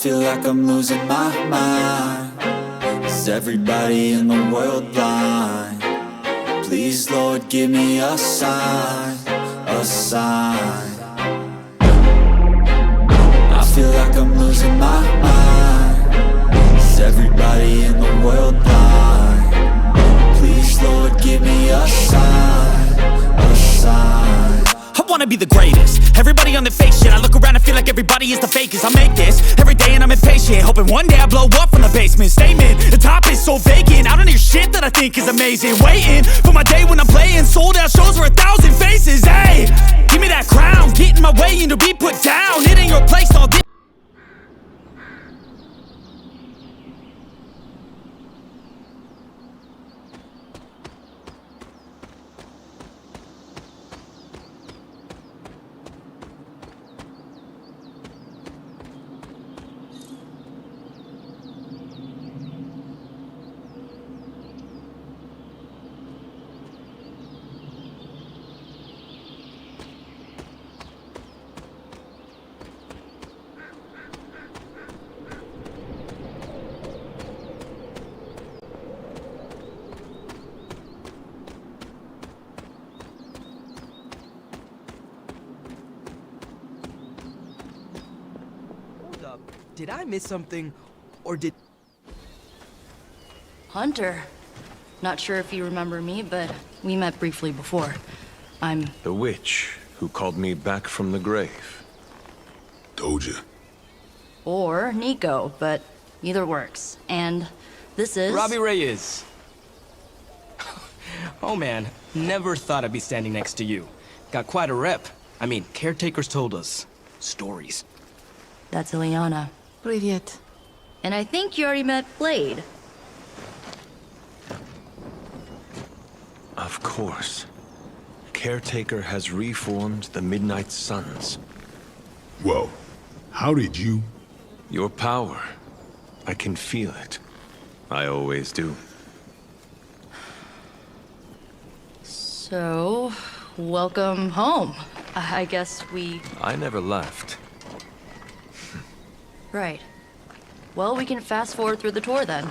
feel like I'm losing my mind. Is everybody in the world blind? Please, Lord, give me a sign, a sign. I feel like I'm losing my mind. Is everybody in the world blind? Please, Lord, give me a sign, a sign. I wanna be the greatest. Everybody on the fake shit. I look around and feel like everybody is the fakest. I make this every day and I'm impatient, hoping one day I blow up from the basement. Statement, the top is so vacant. I don't hear shit that I think is amazing. Waiting for my day when I'm playing sold out shows for 1,000 faces. Hey, give me that crown, get in my way and to be put down. It ain't your place, all this. Did I miss something, or did... Hunter. Not sure if you remember me, but we met briefly before. I'm... The witch who called me back from the grave. Told you. Or Nico, but either works. And this is... Robbie Reyes. Oh man, never thought I'd be standing next to you. Got quite a rep. I mean, caretakers told us stories. That's Ileana. Привет. And I think you already met Blade. Of course. Caretaker has reformed the Midnight Suns. Whoa. How did you... Your power. I can feel it. I always do. So, welcome home. I guess we... I never left. Right. Well, we can fast forward through the tour then.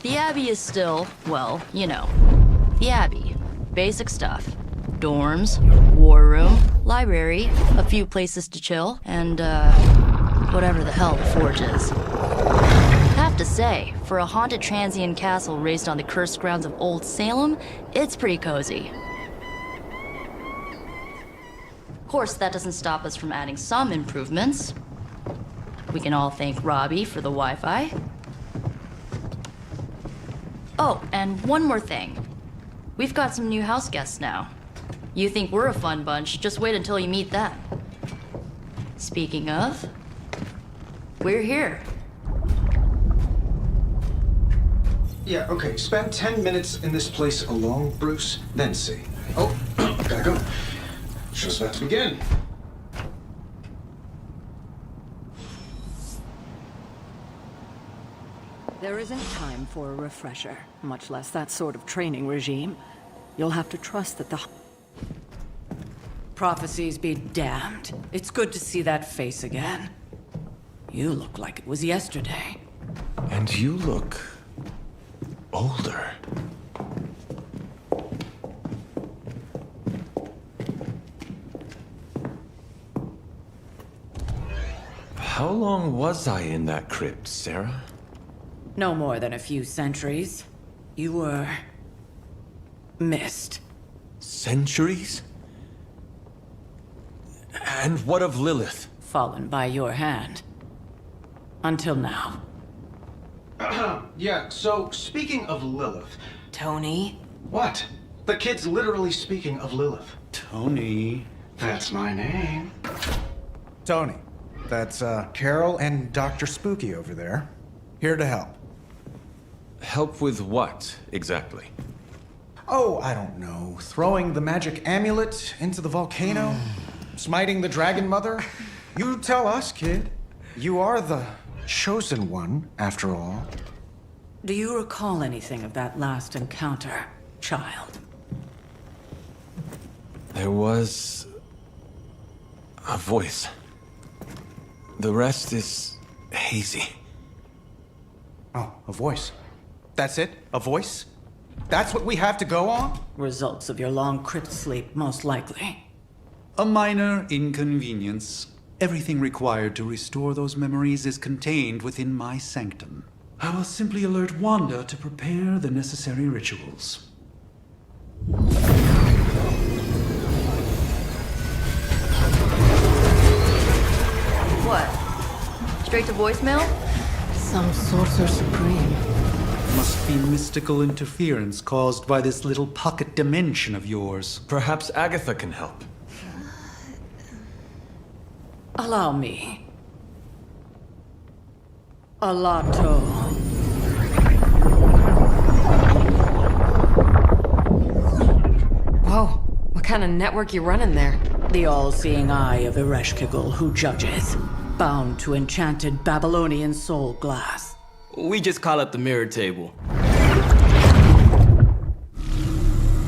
The Abbey is still, well, you know. The Abbey. Basic stuff. Dorms, war room, library, a few places to chill, and, whatever the hell the Forge is. Have to say, for a haunted transient castle raised on the cursed grounds of Old Salem, it's pretty cozy. Of course, that doesn't stop us from adding some improvements. We can all thank Robbie for the Wi-Fi. Oh, and one more thing. We've got some new house guests now. You think we're a fun bunch, just wait until you meet them. Speaking of, we're here. Yeah, okay. Spend 10 minutes in this place alone, Bruce, then see. Oh, gotta go. Show's about to begin. There isn't time for a refresher, much less that sort of training regime. You'll have to trust that the... Prophecies be damned. It's good to see that face again. You look like it was yesterday. And you look... older. How long was I in that crypt, Sarah? No more than a few centuries. You were... missed. Centuries? And what of Lilith? Fallen by your hand. Until now. Yeah, so speaking of Lilith... Tony? What? The kid's literally speaking of Lilith. Tony. That's my name. Tony. That's, Carol and Dr. Spooky over there. Here to help. Help with what, exactly? Oh, I don't know. Throwing the magic amulet into the volcano? Smiting the Dragon Mother? You tell us, kid. You are the chosen one, after all. Do you recall anything of that last encounter, child? There was... a voice. The rest is hazy. Oh, a voice. That's it? A voice? That's what we have to go on? Results of your long crypt sleep, most likely. A minor inconvenience. Everything required to restore those memories is contained within my sanctum. I will simply alert Wanda to prepare the necessary rituals. What? Straight to voicemail? Some Sorcerer Supreme. Must be mystical interference caused by this little pocket dimension of yours. Perhaps Agatha can help. Allow me. Alato. Whoa, what kind of network you running there? The all-seeing eye of Ereshkigal who judges, bound to enchanted Babylonian soul glass. We just call it the mirror table.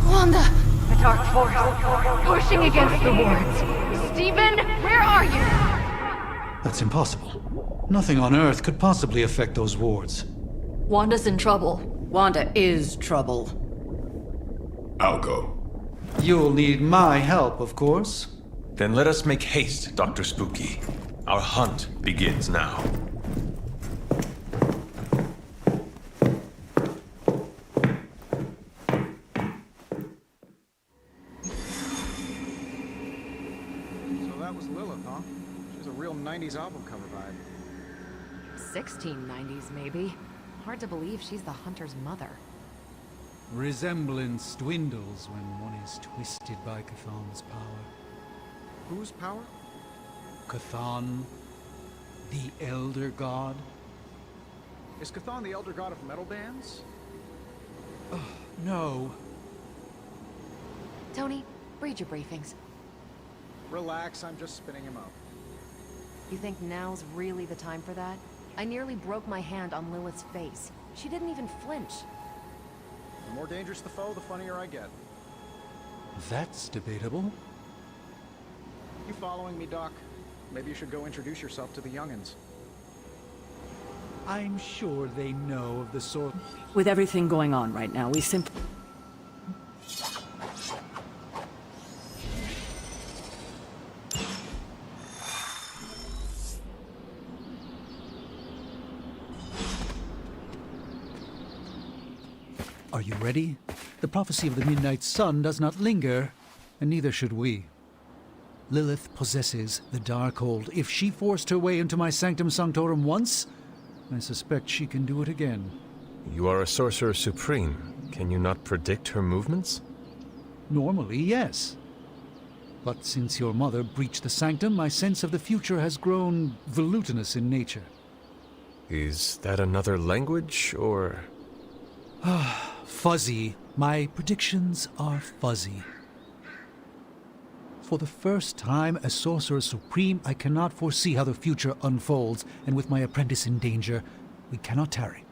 Wanda! The dark force, pushing against the wards. Stephen, where are you? That's impossible. Nothing on Earth could possibly affect those wards. Wanda's in trouble. Wanda is trouble. I'll go. You'll need my help, of course. Then let us make haste, Dr. Spooky. Our hunt begins now. So that was Lilith, huh? She's a real 90s album cover vibe. 1690s, maybe. Hard to believe she's the Hunter's mother. Resemblance dwindles when one is twisted by Chthon's power. Whose power? Chthon, the Elder God. Is Chthon the elder god of metal bands? No. Tony, read your briefings. Relax, I'm just spinning him up. You think now's really the time for that? I nearly broke my hand on Lilith's face. She didn't even flinch. The more dangerous the foe, the funnier I get. That's debatable. You following me, Doc? Maybe you should go introduce yourself to the youngins. I'm sure they know of the sort. With everything going on right now, we simply... Are you ready? The prophecy of the Midnight Sun does not linger, and neither should we. Lilith possesses the Darkhold. If she forced her way into my Sanctum Sanctorum once, I suspect she can do it again. You are a Sorcerer Supreme. Can you not predict her movements? Normally, yes. But since your mother breached the Sanctum, my sense of the future has grown volutinous in nature. Is that another language, or...? Fuzzy. My predictions are fuzzy. For the first time as Sorcerer Supreme, I cannot foresee how the future unfolds, and with my apprentice in danger, we cannot tarry.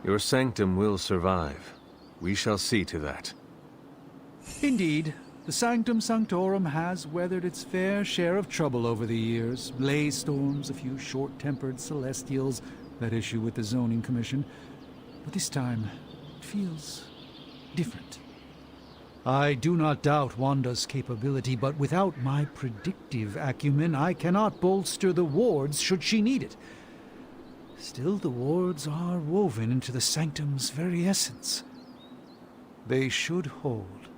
Your sanctum will survive. We shall see to that. Indeed, the Sanctum Sanctorum has weathered its fair share of trouble over the years. Blaze storms, a few short-tempered celestials, that issue with the Zoning Commission. But this time, it feels different. I do not doubt Wanda's capability, but without my predictive acumen, I cannot bolster the wards should she need it. Still, the wards are woven into the Sanctum's very essence. They should hold.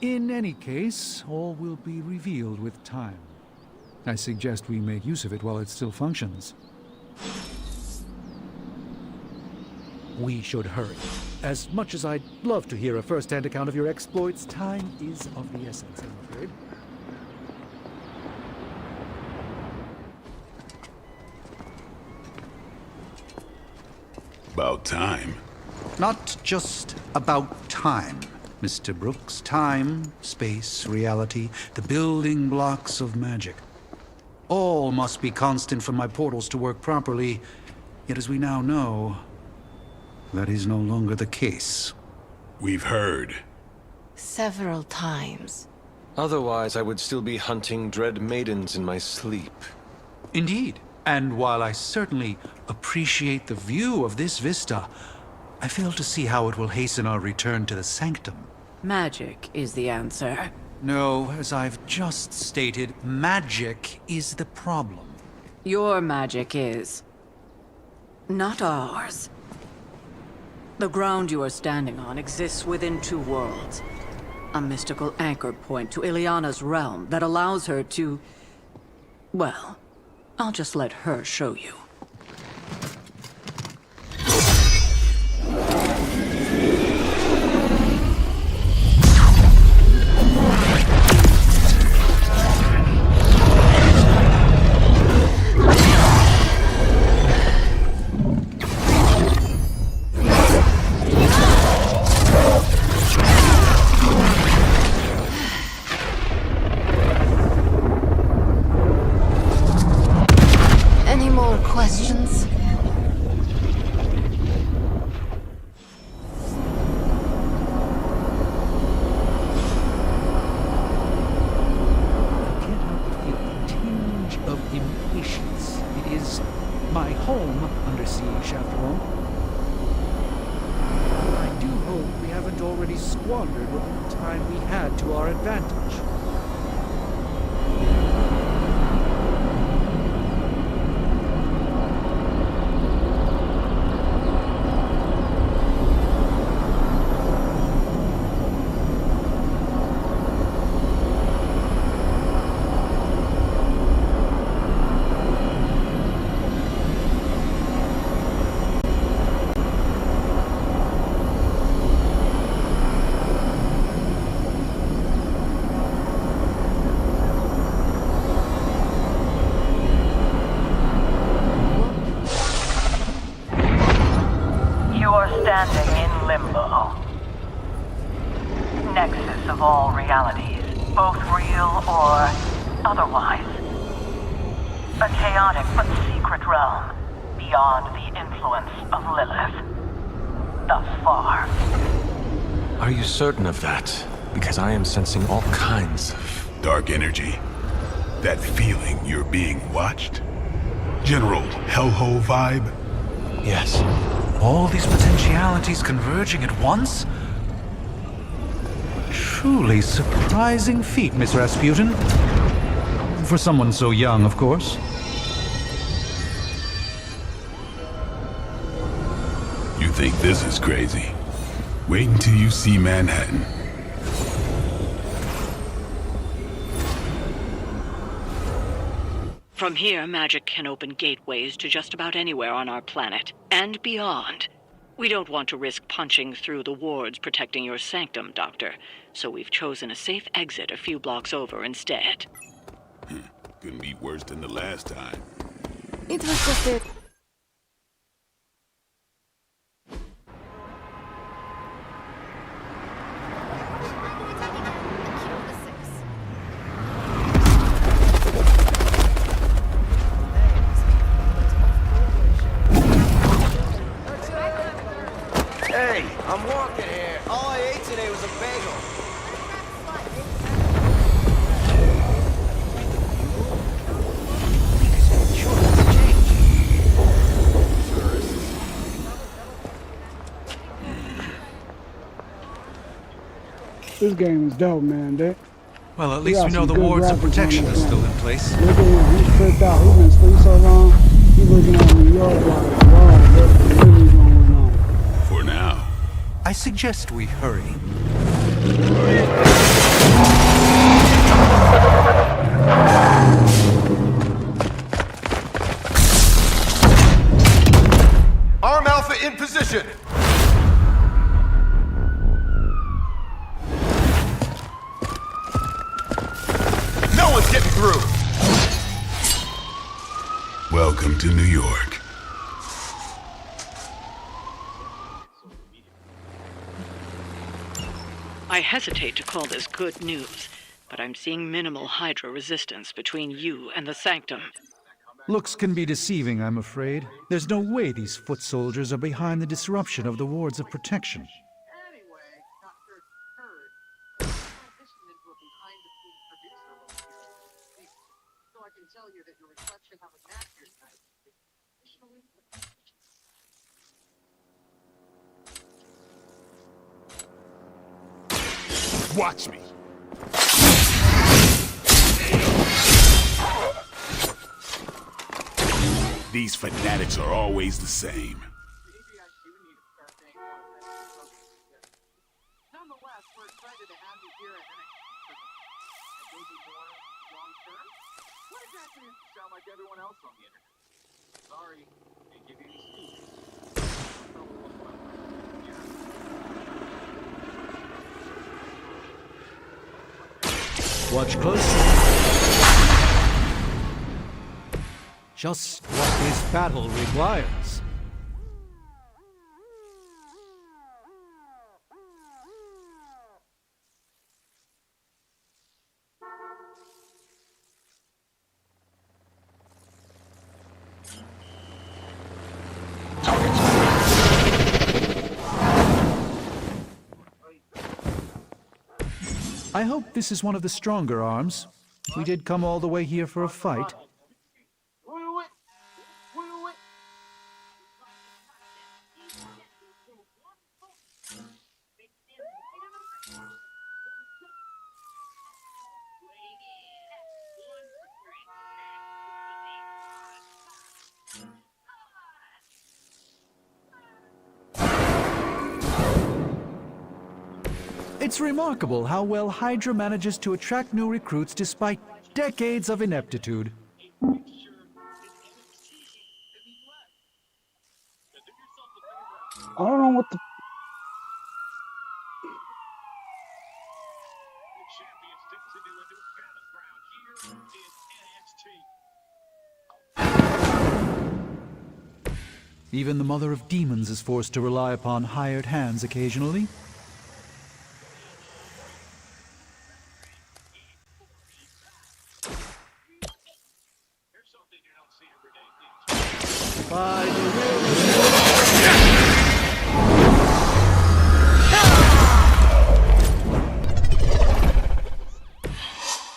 In any case, all will be revealed with time. I suggest we make use of it while it still functions. We should hurry. As much as I'd love to hear a first-hand account of your exploits, time is of the essence, I'm afraid. About time. Not just about time, Mr. Brooks. Time, space, reality, the building blocks of magic. All must be constant for my portals to work properly, yet as we now know, that is no longer the case. We've heard. Several times. Otherwise, I would still be hunting dread maidens in my sleep. Indeed. And while I certainly appreciate the view of this vista, I fail to see how it will hasten our return to the Sanctum. Magic is the answer. No, as I've just stated, magic is the problem. Your magic is. Not ours. The ground you are standing on exists within two worlds. A mystical anchor point to Ileana's realm that allows her to... Well, I'll just let her show you. Questions? Of impatience. It is my home under siege, after all. I do hope we haven't already squandered what little time we had to our advantage. Standing in limbo. Nexus of all realities, both real or otherwise. A chaotic but secret realm, beyond the influence of Lilith. Thus far. Are you certain of that? Because I am sensing all kinds of... dark energy. That feeling you're being watched? General hellhole vibe? Yes. All these potentialities converging at once? Truly surprising feat, Miss Rasputin. For someone so young, of course. You think this is crazy? Wait until you see Manhattan. From here, magic can open gateways to just about anywhere on our planet, and beyond. We don't want to risk punching through the wards protecting your sanctum, Doctor, so we've chosen a safe exit a few blocks over instead. Couldn't be worse than the last time. It was just a... Hey, I'm walking here. All I ate today was a bagel. This game is dope, man. Well, at least we know the wards of protection are still in place. Look at him. He's tripped out. He's been asleep so long. He's looking at New York like, wow, what's really going on? For now. I suggest we hurry. Arm Alpha in position. No one's getting through. Welcome to New York. I hesitate to call this good news, but I'm seeing minimal Hydra resistance between you and the Sanctum. Looks can be deceiving, I'm afraid. There's no way these foot soldiers are behind the disruption of the wards of protection. Watch me. These fanatics are always the same. Nonetheless, we're excited to have you here at maybe more long term? What exactly does it sound like everyone else on the internet? Sorry, didn't give you any Watch closely. Just what this battle requires. I hope this is one of the stronger arms. We did come all the way here for a fight. It's remarkable how well Hydra manages to attract new recruits despite decades of ineptitude. I don't know what the... Even the Mother of Demons is forced to rely upon hired hands occasionally. By the will.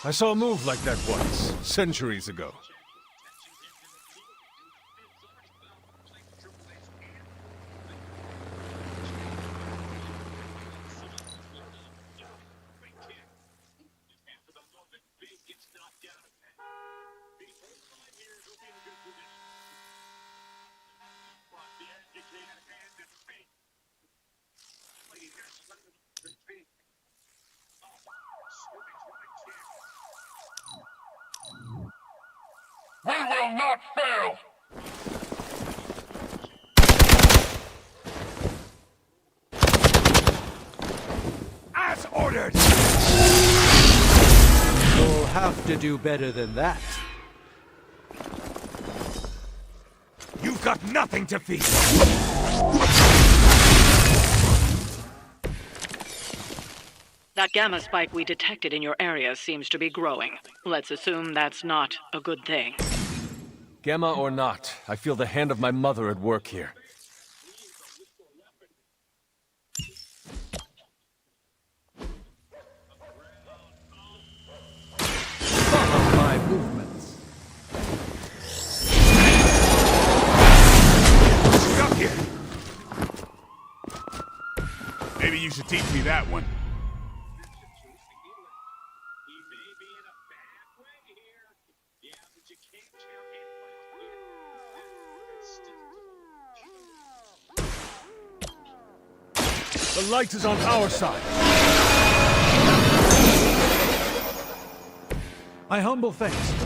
I saw a move like that once, centuries ago. We will not fail! As ordered! You'll have to do better than that. You've got nothing to fear! That gamma spike we detected in your area seems to be growing. Let's assume that's not a good thing. Gamma or not, I feel the hand of my mother at work here. Follow my movements. Stuck here. Maybe you should teach me that one. The light is on our side. My humble thanks.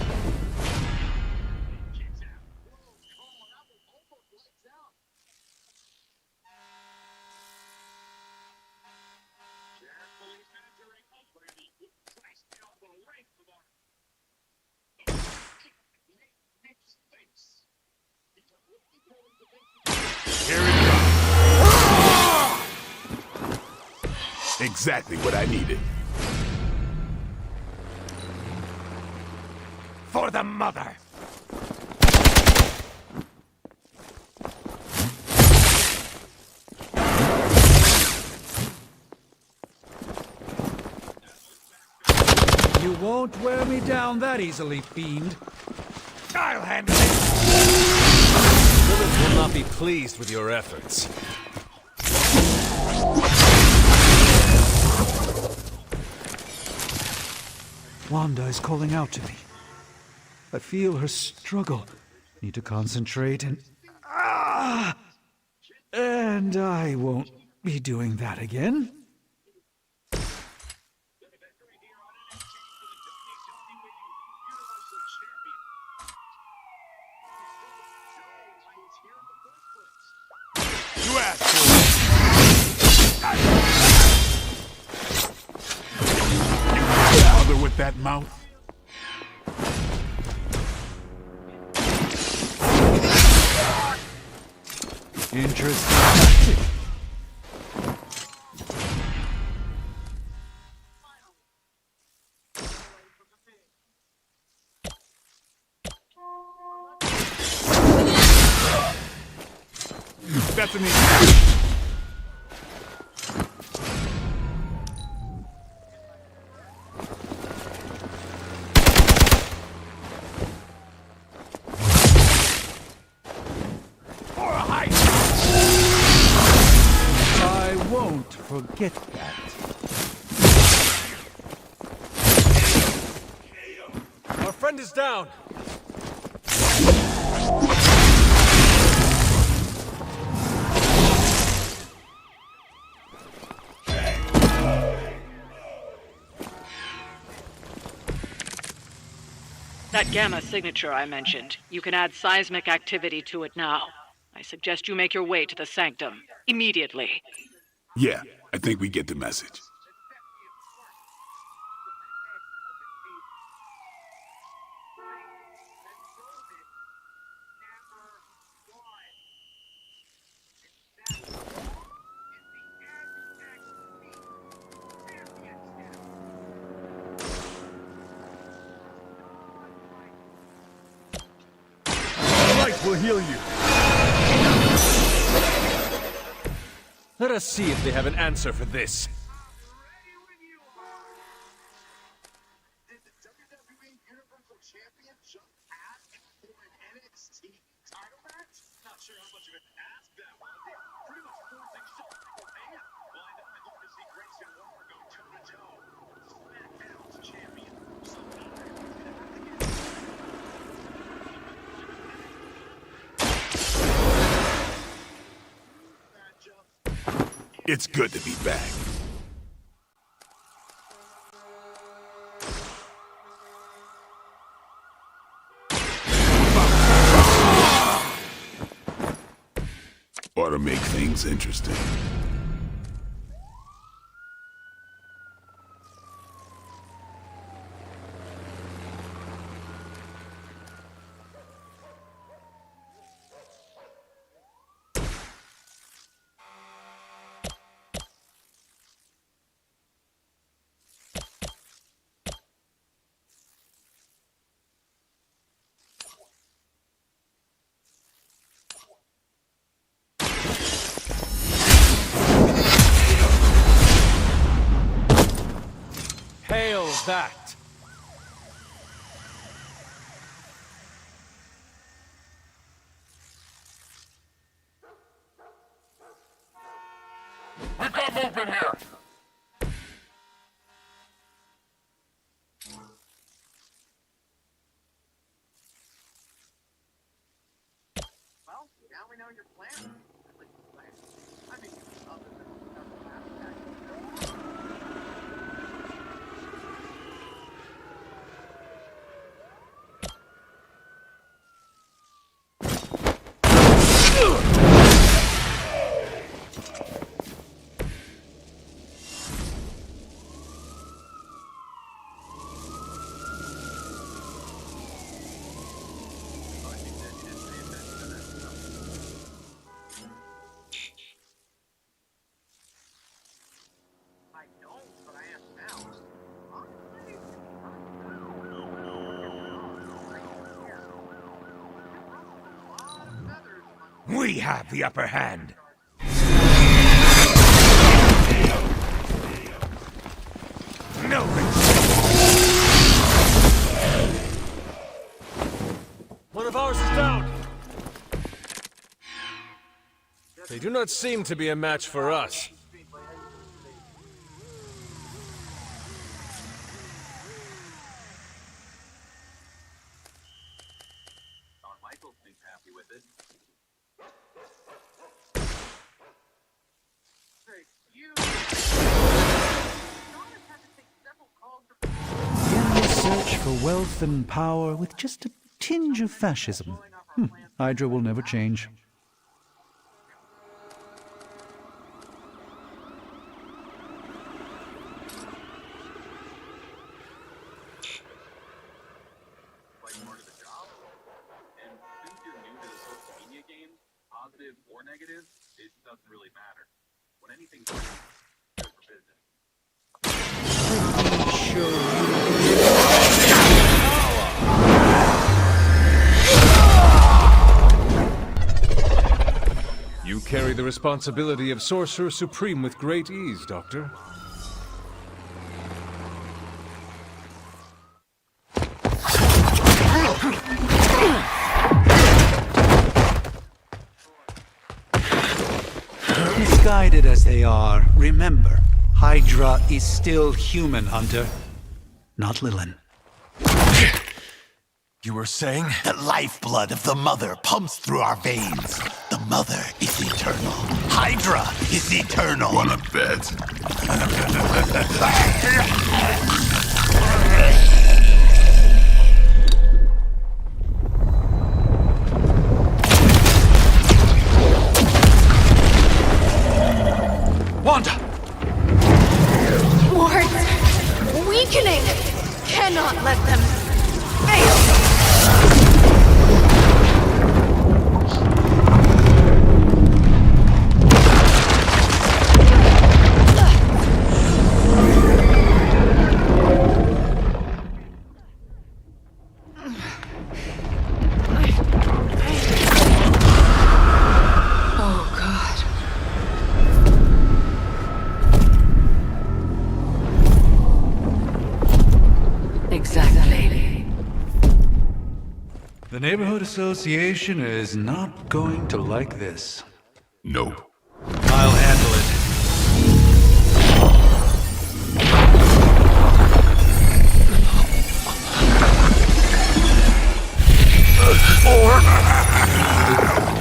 Exactly what I needed. For the mother! You won't wear me down that easily, fiend. I'll handle it! Lilith will not be pleased with your efforts. Wanda is calling out to me. I feel her struggle. Need to concentrate and... And I won't be doing that again. You asked for it! Bother with that mouth? Interesting tactic. That's an easy. I won't forget that. Our friend is down! That gamma signature I mentioned, you can add seismic activity to it now. I suggest you make your way to the sanctum immediately. Yeah, I think we get the message. Will heal you. Let us see if they have an answer for this. It's good to be back. Ought to make things interesting. Hail that! We got movement here! Well, now we know your plan. I mean, other than We have the upper hand. No One of ours is down. They do not seem to be a match for us. Michael seems happy with it. Endless search for wealth and power with just a tinge of fascism. Hydra will never change. Positive or negative, it doesn't really matter. When anything's good for business. You carry the responsibility of Sorcerer Supreme with great ease, Doctor. Misguided as they are, remember, Hydra is still human, Hunter. Not Lilin. You were saying? The lifeblood of the Mother pumps through our veins. The Mother is eternal. Hydra is eternal. Wanna bet? Wanda! Wards! Weakening! Cannot let them fail! The Neighborhood Association is not going to like this. No. I'll handle it.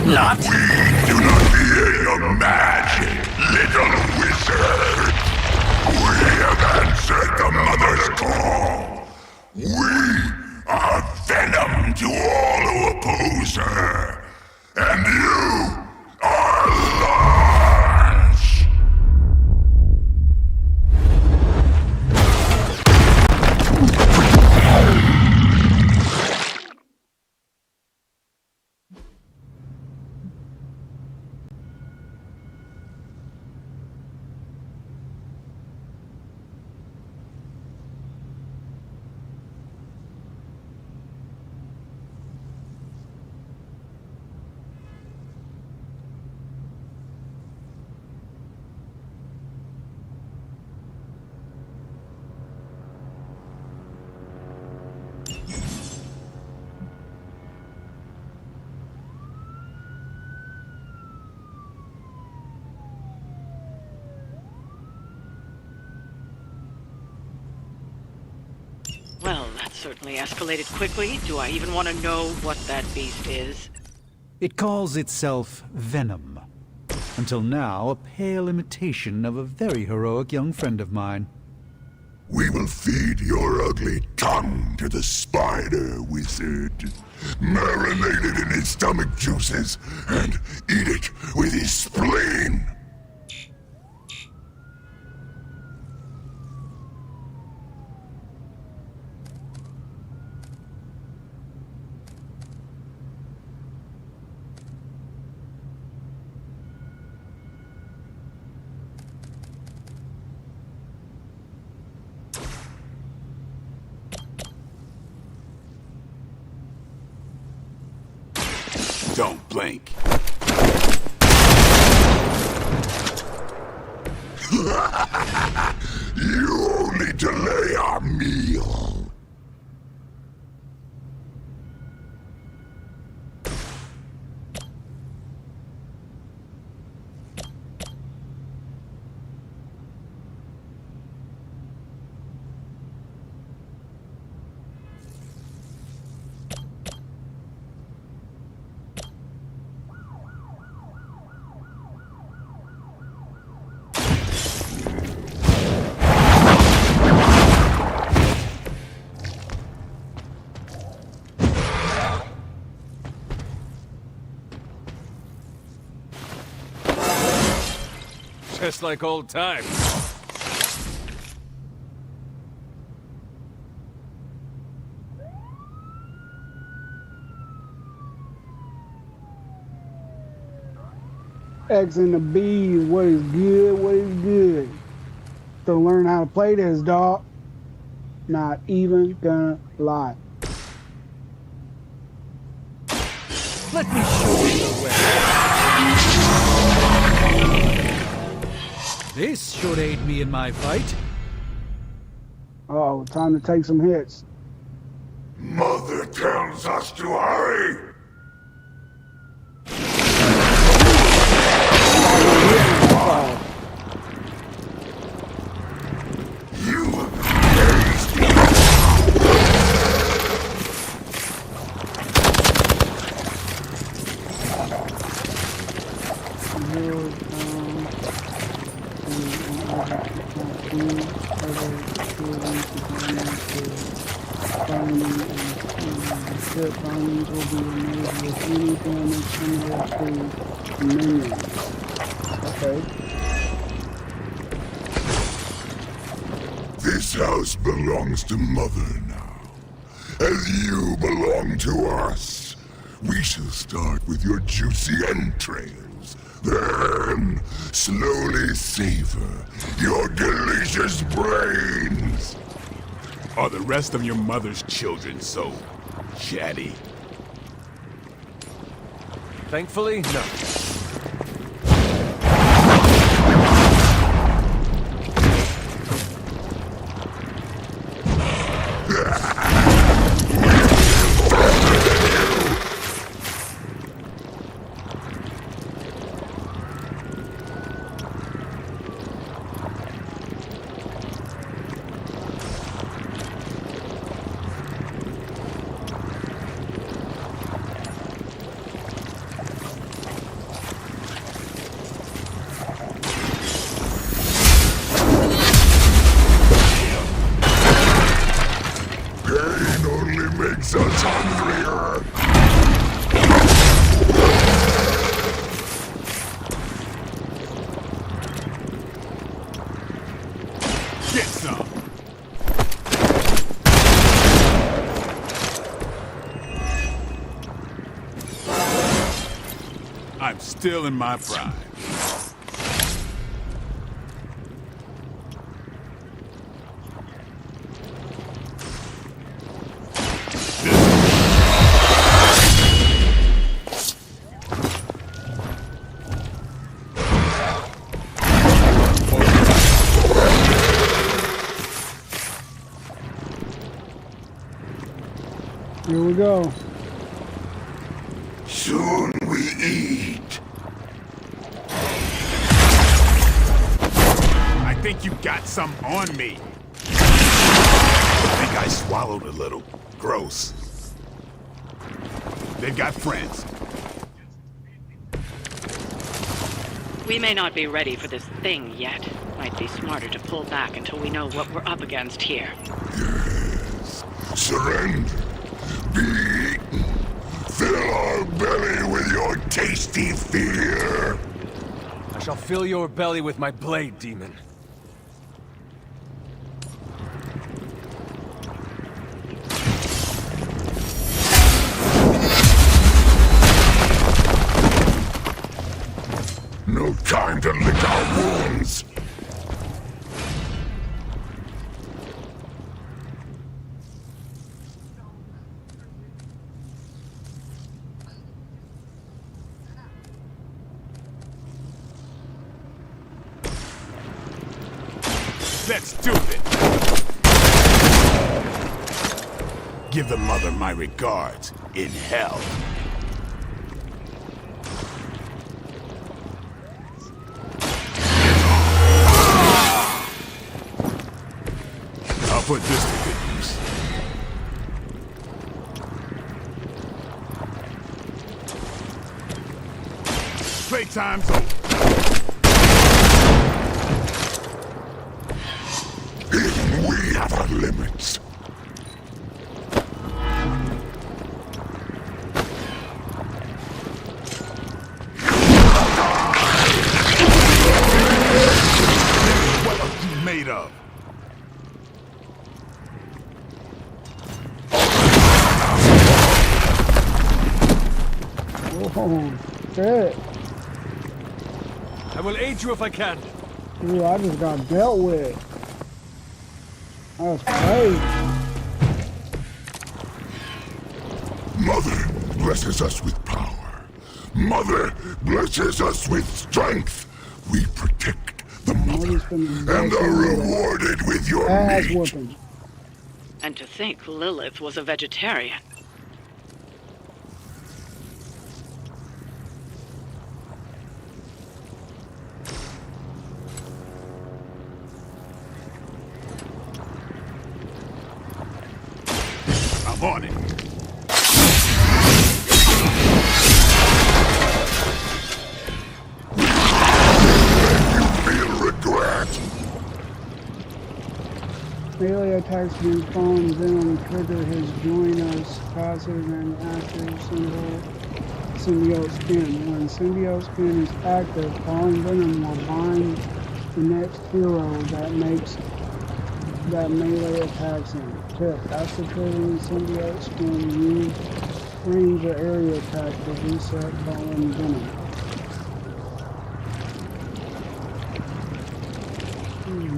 Not. We do not fear your magic, little wizard. We have answered the Mother's call. We are venom to all who oppose her. And you are lost. Well, that certainly escalated quickly. Do I even want to know what that beast is? It calls itself Venom. Until now, a pale imitation of a very heroic young friend of mine. We will feed your ugly tongue to the spider wizard. Marinate it in his stomach juices and eat it with his spleen. Don't blink. You only delay our meal. Just like old times. X and the B's, what is good, what is good? Still learn how to play this, dog. Not even gonna lie. Let me show you the way. This should aid me in my fight. Oh, time to take some hits. Mother tells us to hurry. Findings will be removed with any damage similar to minions. Okay. This house belongs to Mother now, as you belong to us. We shall start with your juicy entrails, then slowly savor your delicious brains. Are the rest of your mother's children so chatty? Thankfully, no. Makes us hungrier. Get some. I'm still in my prime. Here we go. Soon we eat. I think you got some on me. I think I swallowed a little. Gross. They've got friends. We may not be ready for this thing yet. Might be smarter to pull back until we know what we're up against here. Yes. Surrender. Be eaten. Fill our belly with your tasty fear. I shall fill your belly with my blade, demon. No time to lick our wounds. Let's do this. Give the mother my regards in hell. I'll put this to good use. Playtime's over. Even we have our limits. What are you made of? Oh, shit. I will aid you if I can. Dude, I just got dealt with. That's crazy. Mother blesses us with power. Mother blesses us with strength. We protect the mother and are rewarded with your ass meat. whooping. And to think Lilith was a vegetarian. I'm on it. Feel regret. Melee attacks when falling venom trigger his join us passive and active symbiote skin. When symbiote skin is active, falling venom will bind the next hero that makes that melee attacks him. Tip: after triggering symbiote skin, use range or area attack to reset falling venom.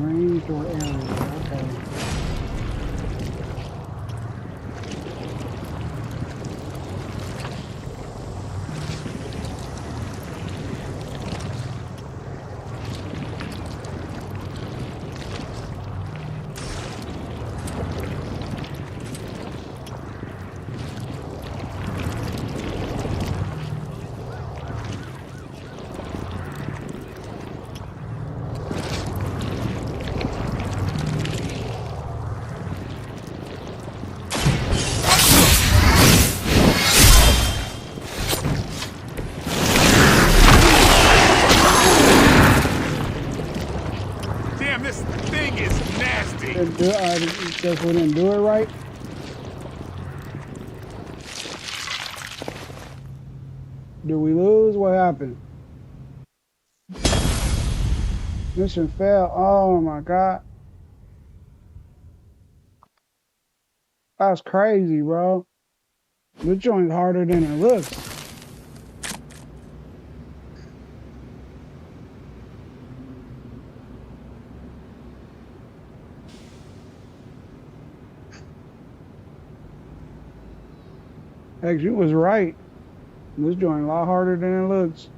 Range or area, okay. Damn, this thing is nasty. I guess we didn't do it right. Did we lose? What happened? Mission failed. Oh my god. That's crazy, bro. This joint's harder than it looks. Heck, you was right. This joint a lot harder than it looks.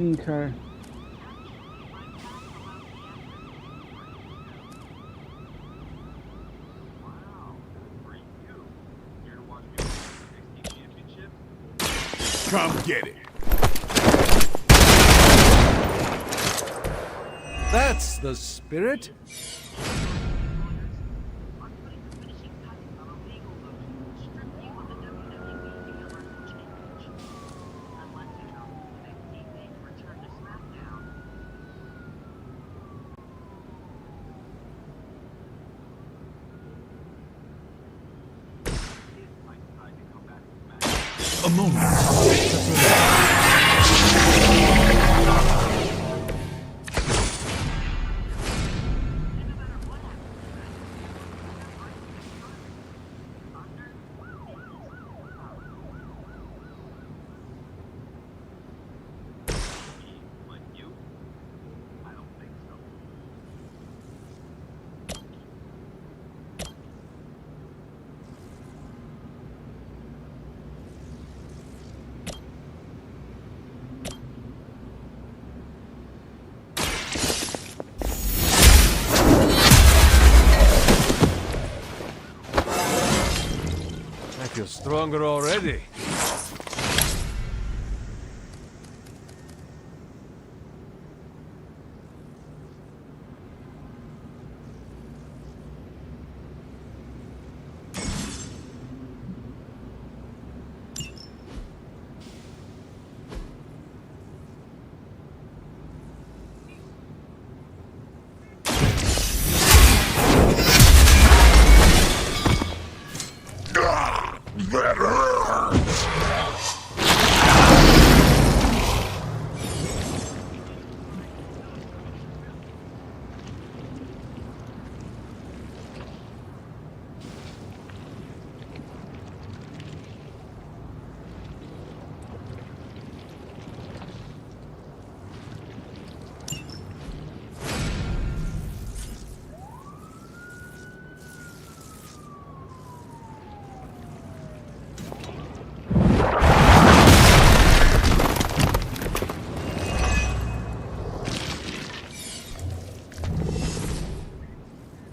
Okay. Come get it. That's the spirit. A moment. You're stronger already. That hurts!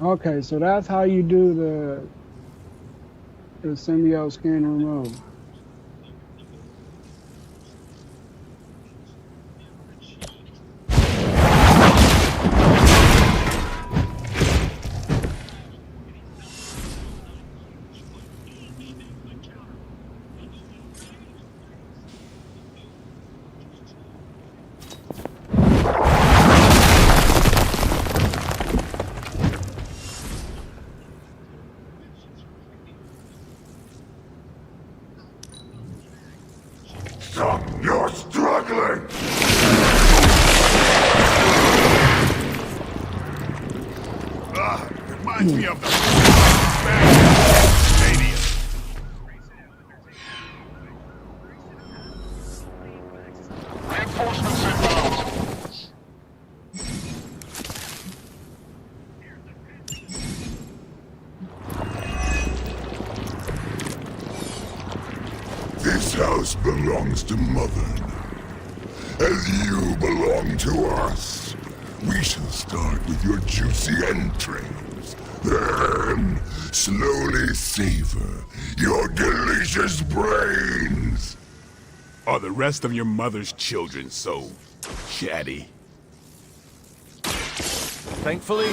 Okay, so that's how you do the symbiote skin remove. Son, you're struggling! Reminds me of the stadium. Reinforcements inbound. This house belongs to Mother now, as you belong to us. We shall start with your juicy entrails, then slowly savor your delicious brains. Are the rest of your mother's children so chatty? Thankfully,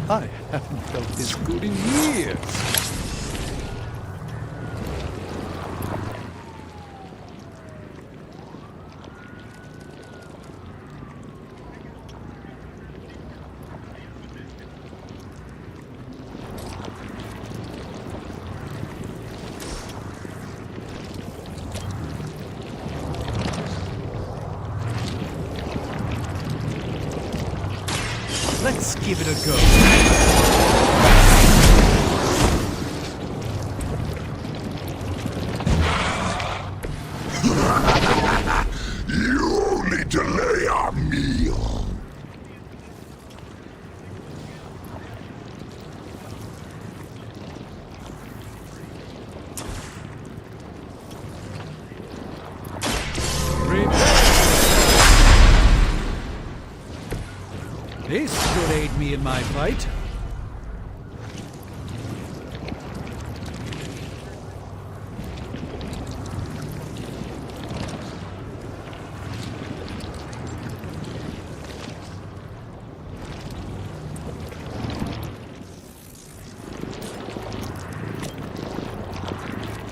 I haven't felt this good in years. Let's give it a go. You only delay our meal. This should aid me in my fight.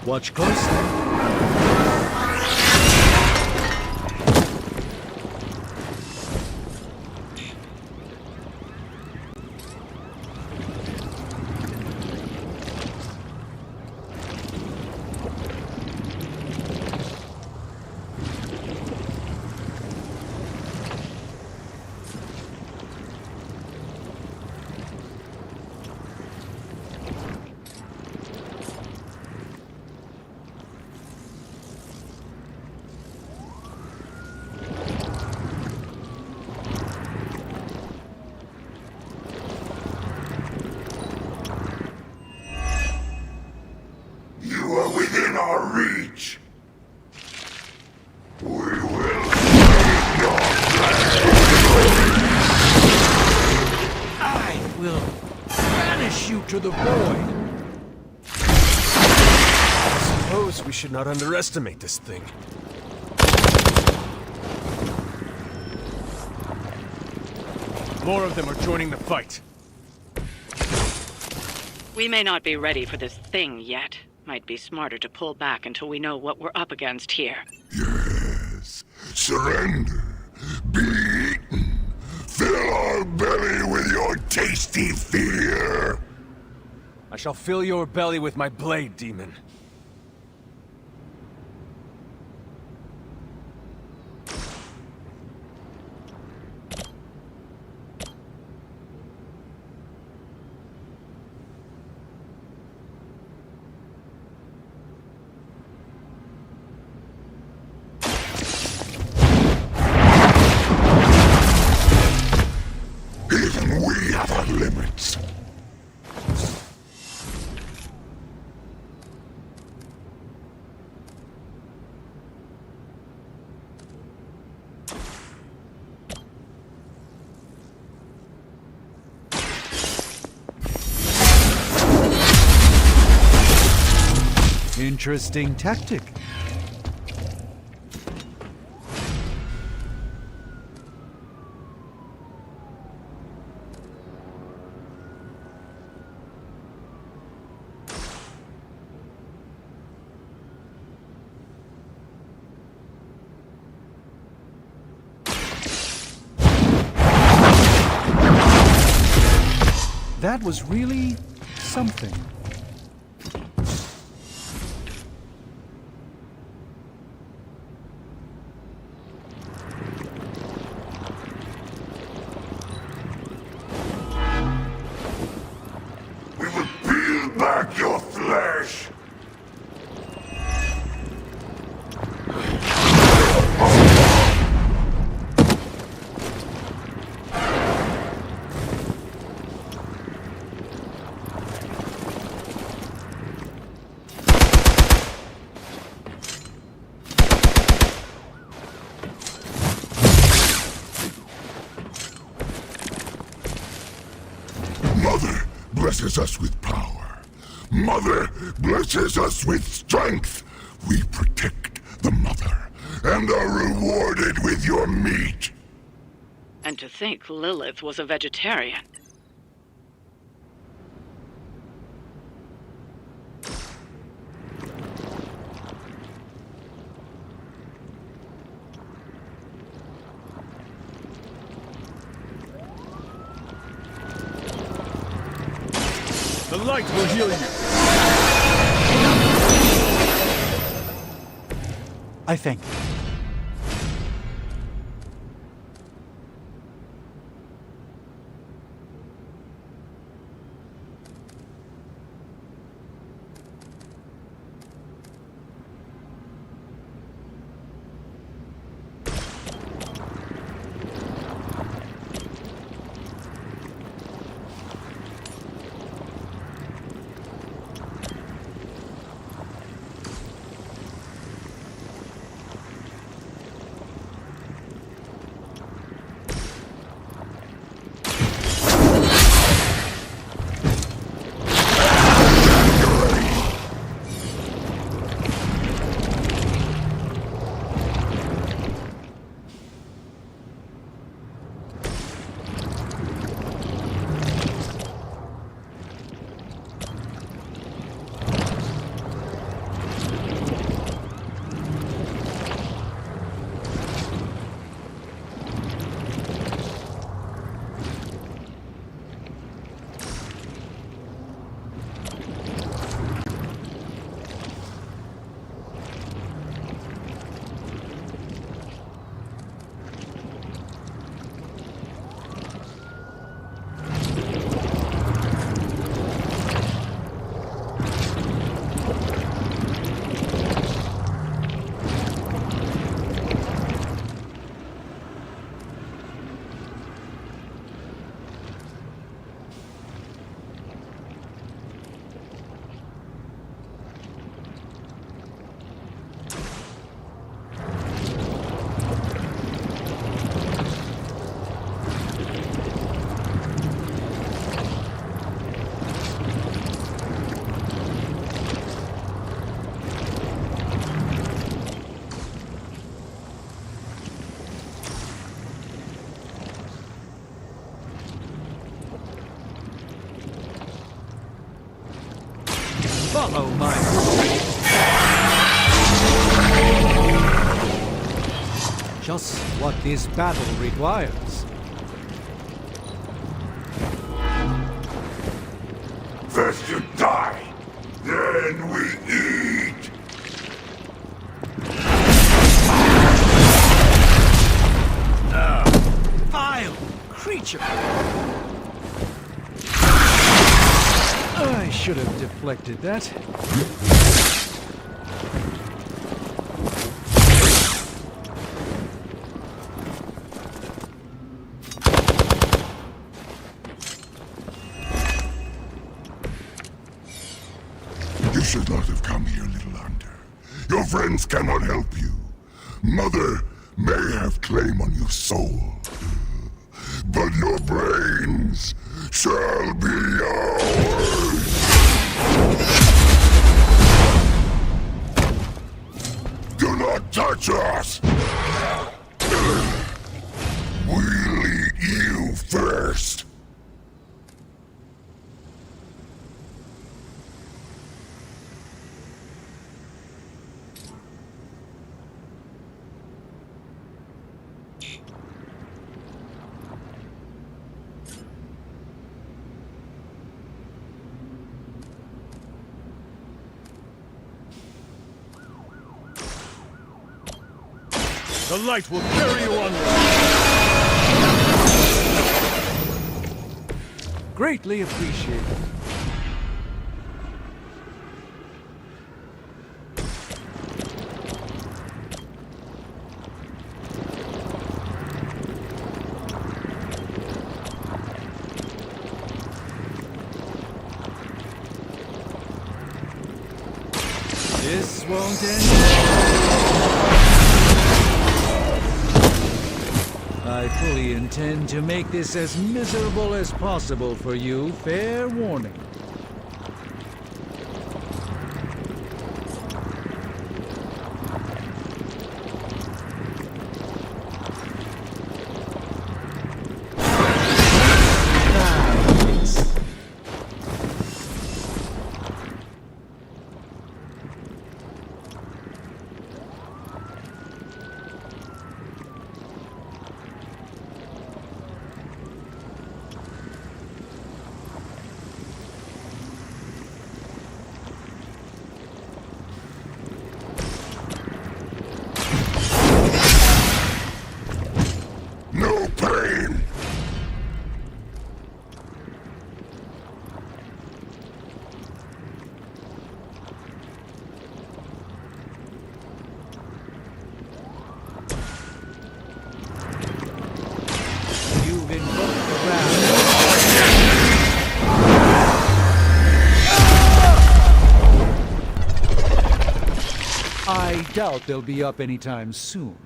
Watch closely. You are within our reach. enter the void. I suppose we should not underestimate this thing. More of them are joining the fight. We may not be ready for this thing yet. Might be smarter to pull back until we know what we're up against here. Yes. Surrender. Be eaten. Fill our belly with your tasty fear. I shall fill your belly with my blade, demon. Even we have our limits. Interesting tactic. That was really something. We will peel back your flesh. Mother blesses us with power. Mother blesses us with strength. We protect the mother and are rewarded with your meat. And to think Lilith was a vegetarian. The light will heal you. I thank you. my just what this battle requires. First you die, then we eat. Vile creature! I should have deflected that. You should not have come here, little hunter. Your friends cannot help you. Mother may have claim on your soul, but your brains shall be yours. Do not touch us! We'll eat you first. The light will carry you onward. Greatly appreciated. This won't end. I fully intend to make this as miserable as possible for you. Fair warning. No pain! You've invoked the wrath. I doubt they'll be up anytime soon.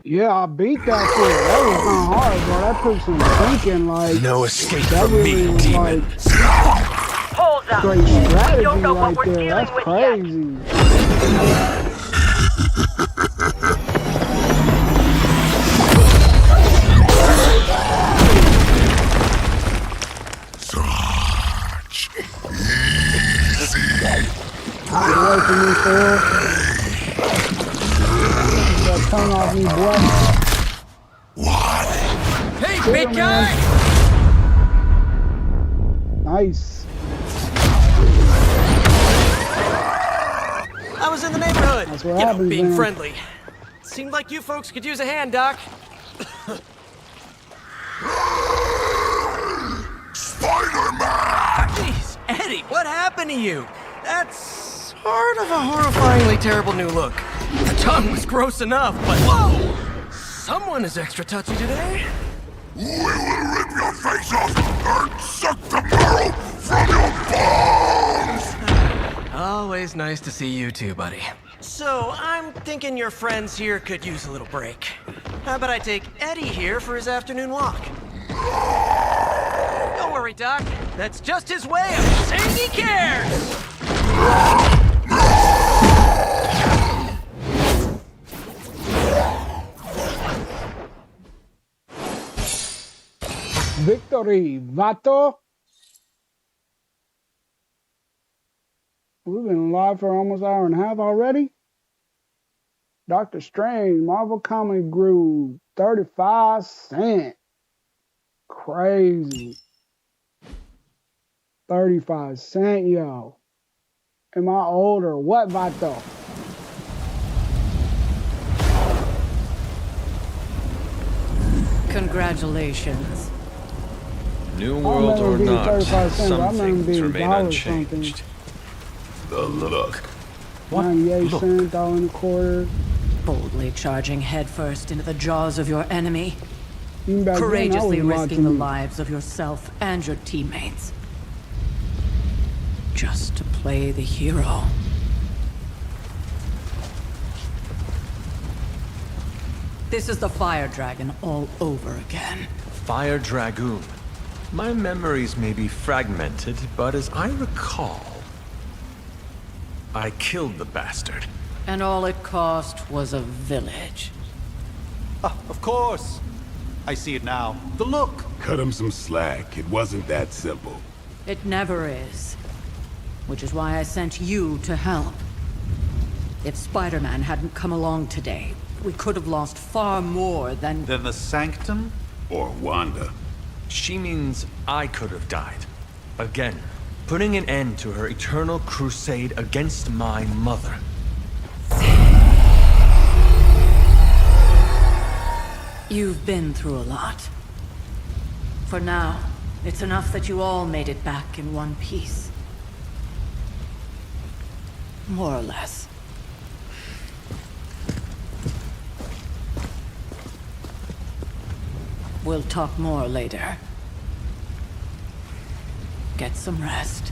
Yeah, I beat that shit. That was kind of hard, bro. That took some thinking, like... No escape that from really me, was, demon. like, Hold up. straight You strategy don't know right what we're there. dealing That's with yet. crazy. Such easy Get away from me, Phil. That tongue off me, boy. Hey, Get big him, guy! man. Nice. I was in the neighborhood. That's what happens, being man. friendly. Seemed like you folks could use a hand, Doc. Spider-Man! Jeez, Eddie, what happened to you? That's sort of a horrifyingly terrible new look. The tongue was gross enough, but whoa! Someone is extra touchy today. We will rip your face off and suck the marrow from your bones! Always nice to see you too, buddy. So, I'm thinking your friends here could use a little break. How about I take Eddie here for his afternoon walk? Don't worry, Doc. That's just his way of saying he cares! Victory, vato. We've been live for almost an hour and a half already. Doctor Strange, Marvel Comic Group, 35 cents. Crazy. 35 cents, yo. Am I old or what, Vato? Congratulations. New world or not, some things remain unchanged. unchanged. The look. 98 cents, $1.25. Boldly charging headfirst into the jaws of your enemy. Even back then, I Courageously was risking the watching lives of yourself and your teammates. Just to play the hero. This is the Fire Dragon all over again. Fire Dragoon. My memories may be fragmented, but as I recall, I killed the bastard. And all it cost was a village. Of course. I see it now. The look. Cut him some slack. It wasn't that simple. It never is. Which is why I sent you to help. If Spider-Man hadn't come along today, we could have lost far more than... Than the Sanctum? Or Wanda. She means I could have died. Again, putting an end to her eternal crusade against my mother. You've been through a lot. For now, it's enough that you all made it back in one piece. More or less. We'll talk more later. Get some rest.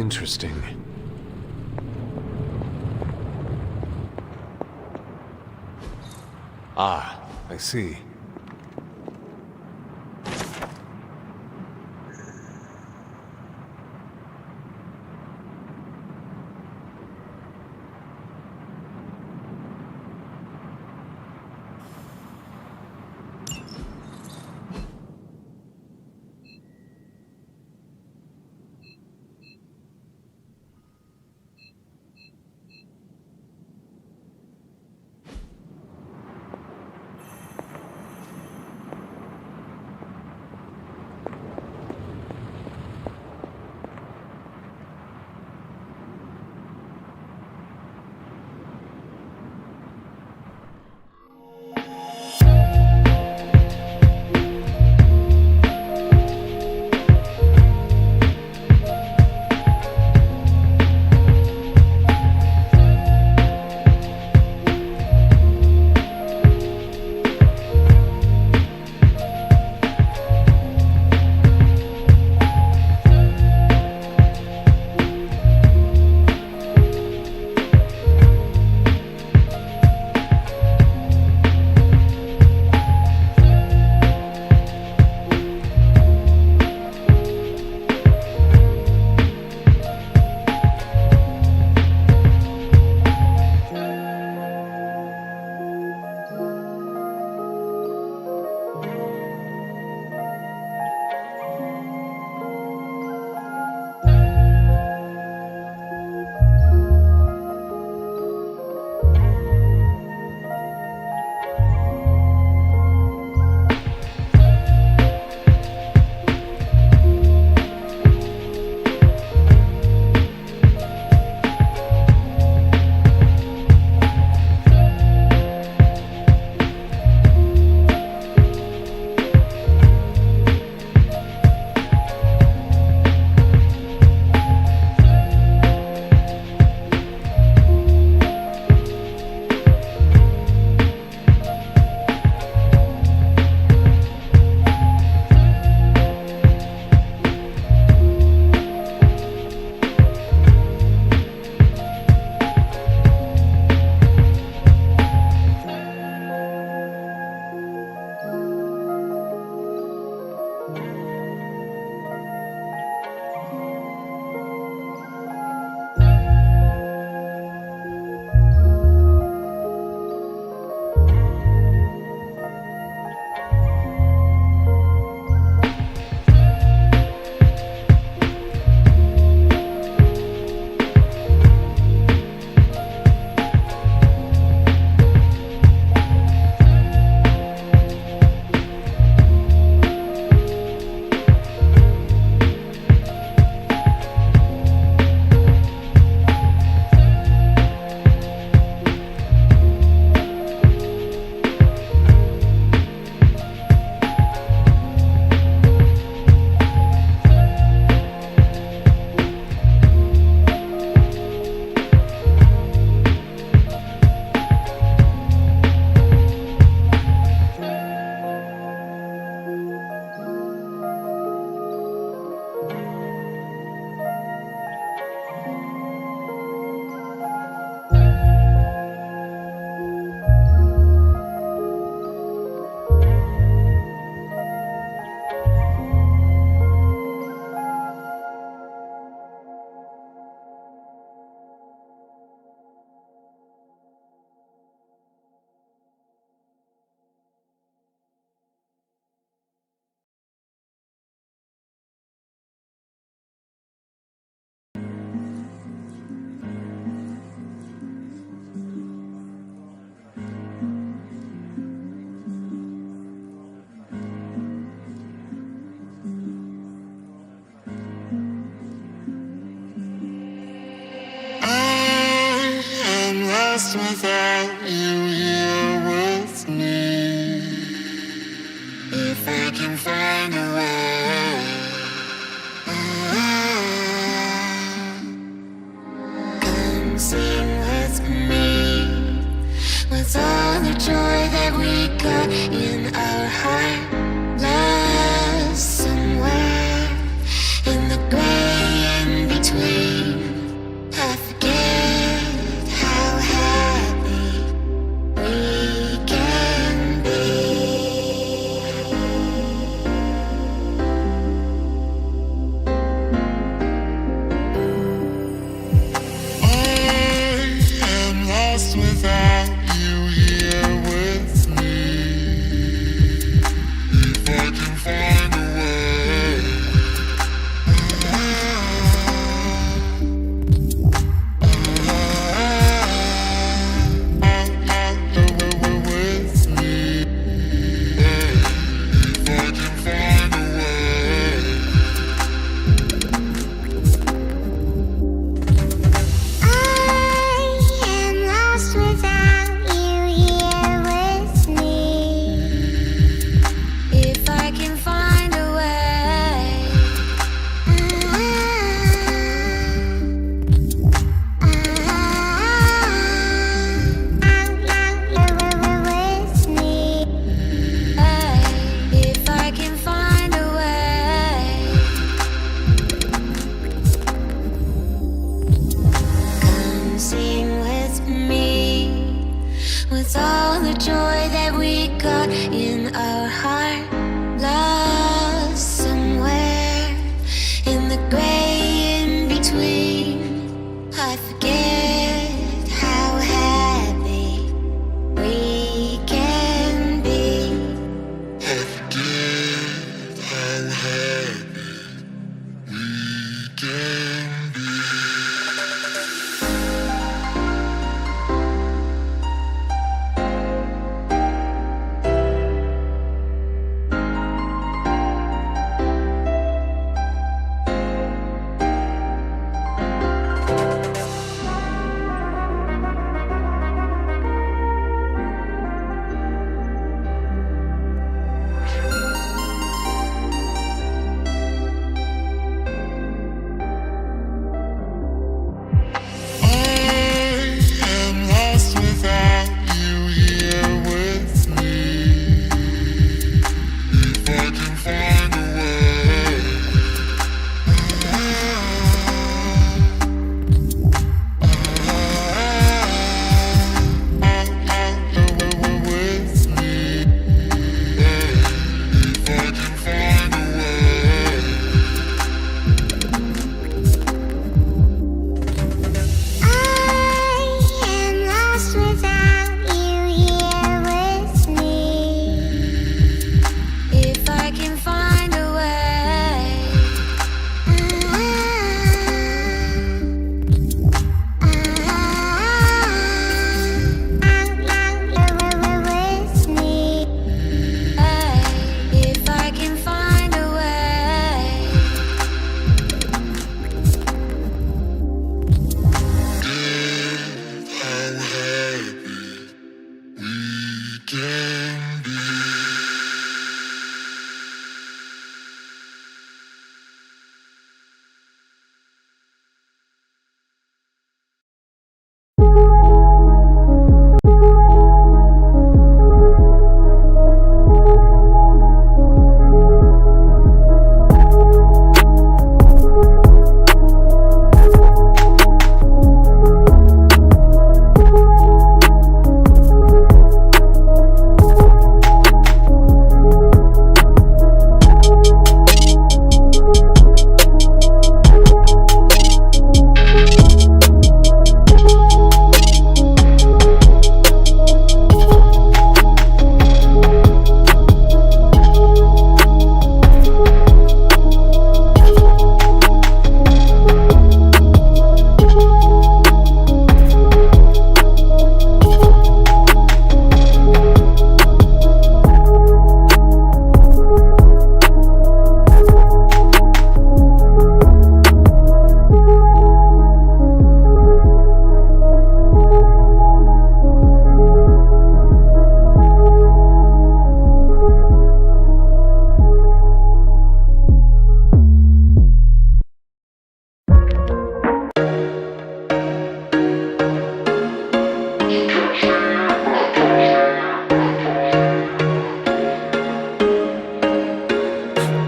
interesting. Ah, I see. lost without you here with me. If I can find a way, come sing with me. With all the joy that we got in our heart, lost somewhere in the gray in between.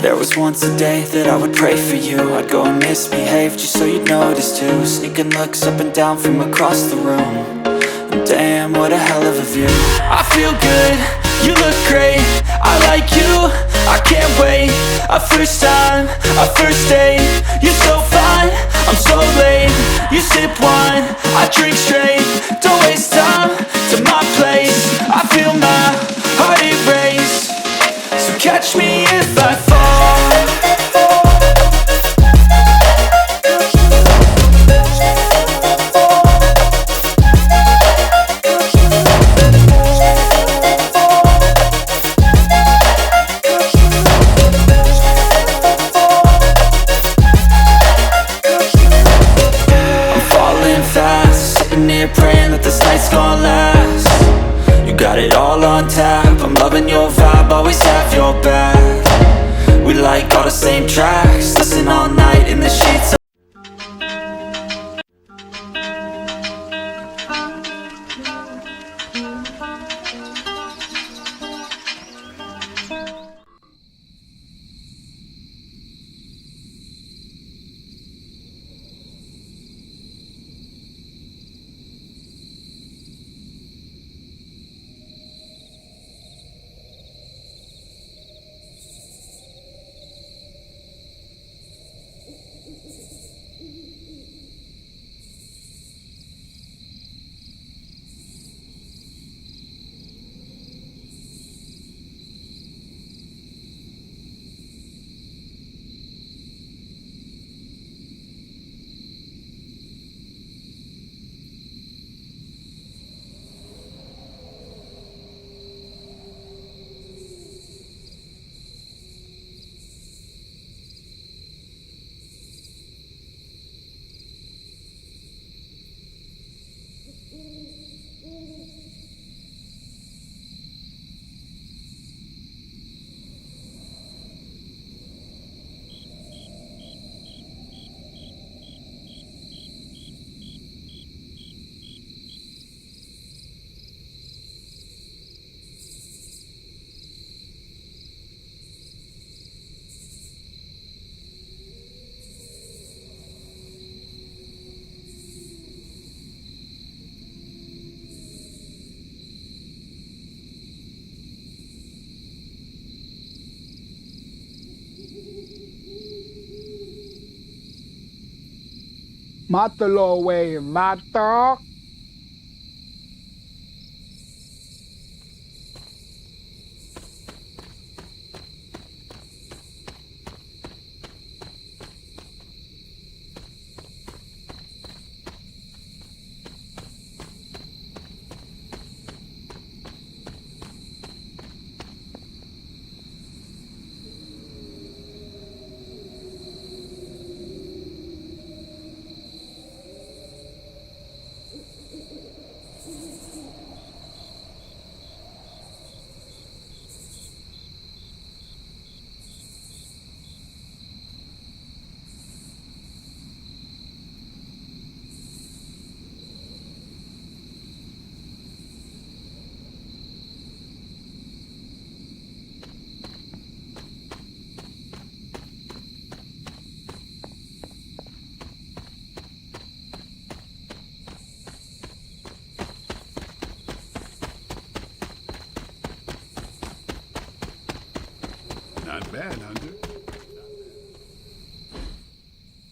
There was once a day that I would pray for you. I'd go and misbehave just so you'd notice too. Sneaking looks up and down from across the room. And damn, what a hell of a view. I feel good, you look great, I like you, I can't wait. A first time, a first date. You're so fine, I'm so late. You sip wine, I drink straight. Don't waste time to my place. I feel my heart erase. So catch me if I fall. I'm falling fast, sitting here praying that this night's gonna last. You got it all on tap, I'm loving your vibe, always have your back. We like all the same tracks, listen all night in the sheets. Mátalo, güey, mata. Not bad, Hunter.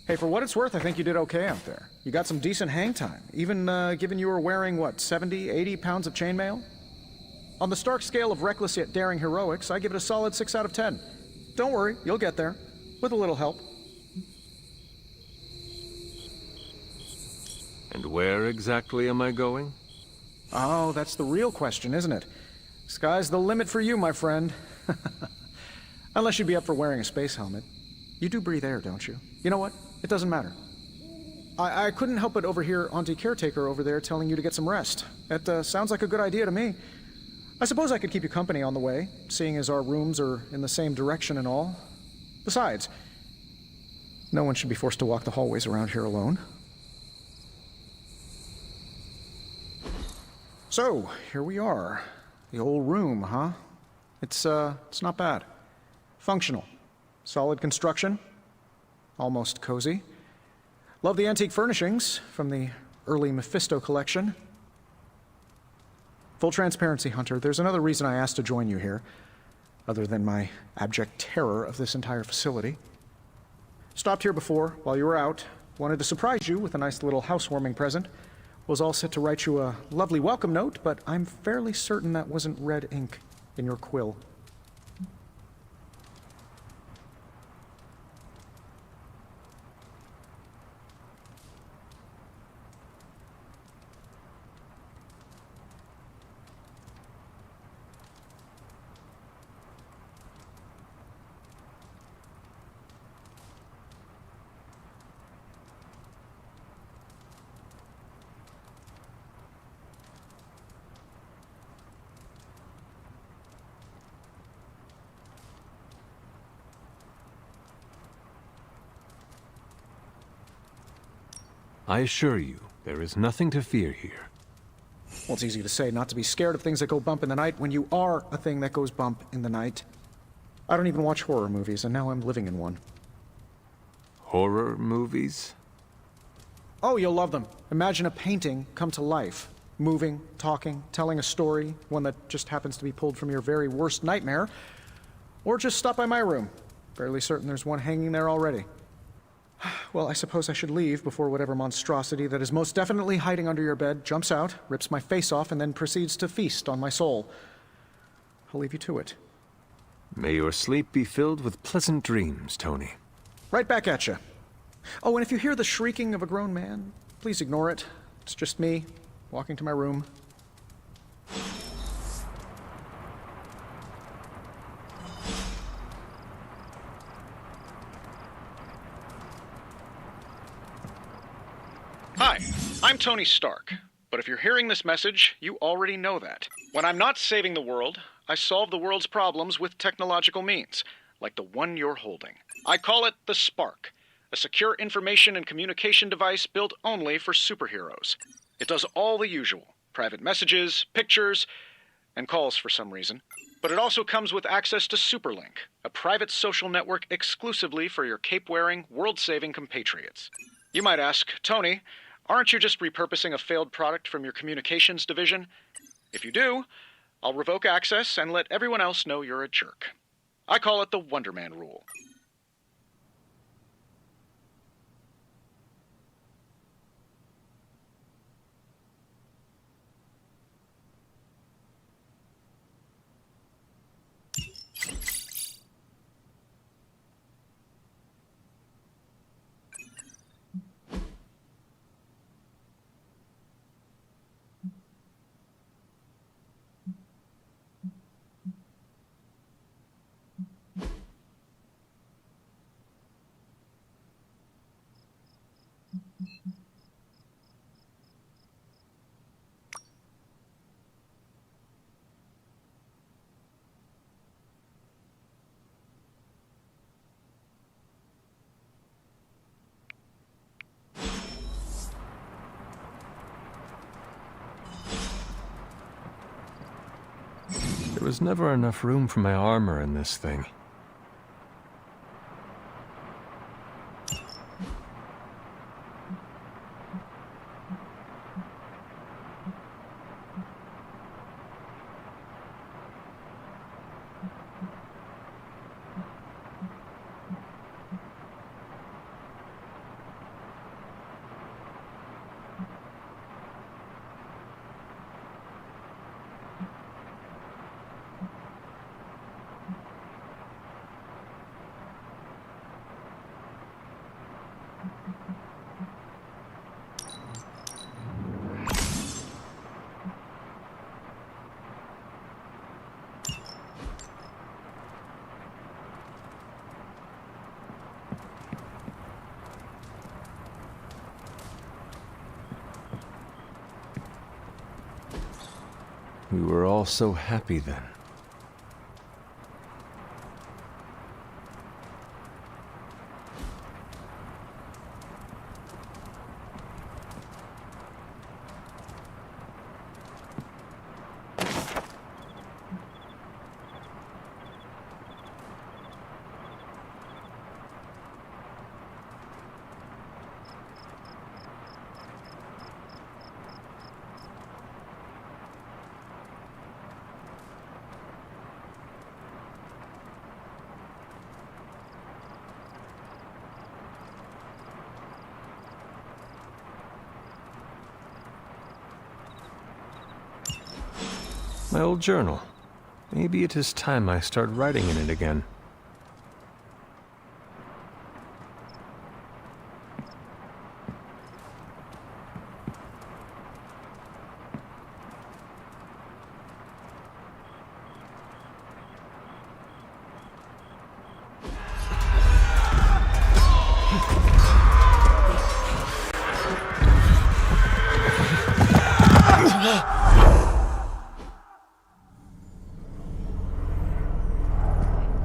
Hey, for what it's worth, I think you did okay out there. You got some decent hang time, even given you were wearing, what, 70, 80 pounds of chainmail? On the Stark scale of reckless yet daring heroics, I give it a solid 6 out of 10. Don't worry, you'll get there. With a little help. And where exactly am I going? Oh, that's the real question, isn't it? Sky's the limit for you, my friend. Unless you'd be up for wearing a space helmet. You do breathe air, don't you? You know what? It doesn't matter. I couldn't help but overhear Auntie Caretaker over there telling you to get some rest. That sounds like a good idea to me. I suppose I could keep you company on the way, seeing as our rooms are in the same direction and all. Besides, no one should be forced to walk the hallways around here alone. So, here we are. The old room, huh? It's not bad. Functional. Solid construction. Almost cozy. Love the antique furnishings from the early Mephisto collection. Full transparency, Hunter, there's another reason I asked to join you here, other than my abject terror of this entire facility. Stopped here before, while you were out. Wanted to surprise you with a nice little housewarming present. Was all set to write you a lovely welcome note, but I'm fairly certain that wasn't red ink in your quill. I assure you, there is nothing to fear here. Well, it's easy to say not to be scared of things that go bump in the night when you are a thing that goes bump in the night. I don't even watch horror movies, and now I'm living in one. Horror movies? Oh, you'll love them. Imagine a painting come to life. Moving, talking, telling a story, one that just happens to be pulled from your very worst nightmare. Or just stop by my room. Fairly certain there's one hanging there already. Well, I suppose I should leave before whatever monstrosity that is most definitely hiding under your bed jumps out, rips my face off, and then proceeds to feast on my soul. I'll leave you to it. May your sleep be filled with pleasant dreams, Tony. Right back at you. Oh, and if you hear the shrieking of a grown man, please ignore it. It's just me, walking to my room. Hi, I'm Tony Stark, but if you're hearing this message, you already know that. When I'm not saving the world, I solve the world's problems with technological means, like the one you're holding. I call it the Spark, a secure information and communication device built only for superheroes. It does all the usual, private messages, pictures, and calls for some reason. But it also comes with access to Superlink, a private social network exclusively for your cape-wearing, world-saving compatriots. You might ask, Tony, aren't you just repurposing a failed product from your communications division? If you do, I'll revoke access and let everyone else know you're a jerk. I call it the Wonder Man rule. There was never enough room for my armor in this thing. We were all so happy then. My old journal. Maybe it is time I start writing in it again.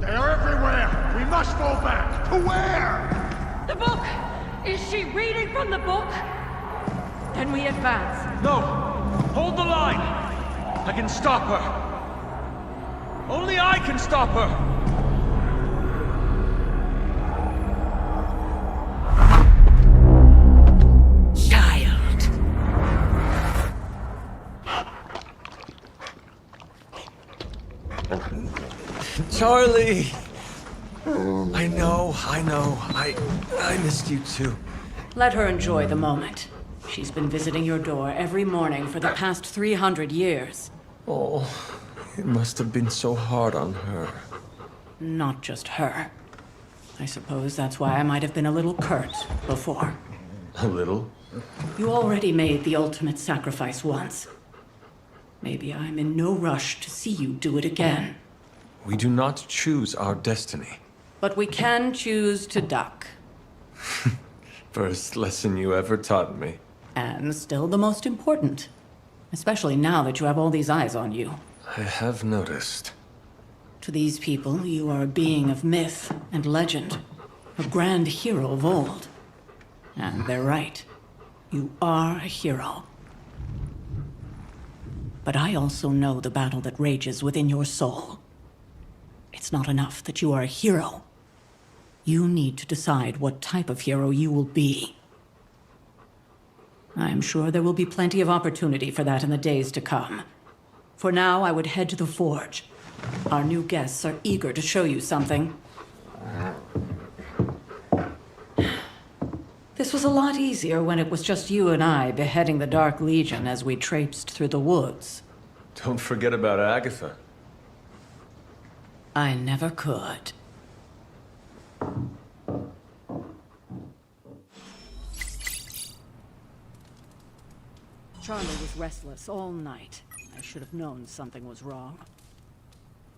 They are everywhere! We must fall back! To where? The book! Is she reading from the book? Then we advance. No! Hold the line! I can stop her! Only I can stop her! Child. Charlie! I know. I missed you too. Let her enjoy the moment. She's been visiting your door every morning for the past 300 years. Oh, it must have been so hard on her. Not just her. I suppose that's why I might have been a little curt before. A little? You already made the ultimate sacrifice once. Maybe I'm in no rush to see you do it again. We do not choose our destiny. But we can choose to duck. First lesson you ever taught me. And still the most important. Especially now that you have all these eyes on you. I have noticed. To these people, you are a being of myth and legend. A grand hero of old. And they're right. You are a hero. But I also know the battle that rages within your soul. It's not enough that you are a hero. You need to decide what type of hero you will be. I am sure there will be plenty of opportunity for that in the days to come. For now, I would head to the forge. Our new guests are eager to show you something. This was a lot easier when it was just you and I beheading the Dark Legion as we traipsed through the woods. Don't forget about Agatha. I never could. Charlie was restless all night. I should have known something was wrong.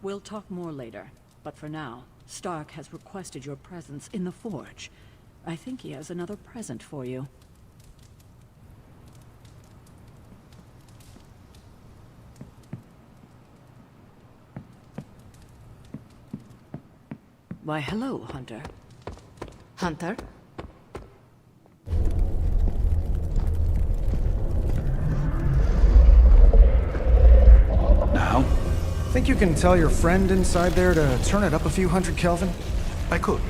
We'll talk more later, but for now, Stark has requested your presence in the forge. I think he has another present for you. Why, hello, Hunter. Hunter? Now? Think you can tell your friend inside there to turn it up a few hundred Kelvin? I could.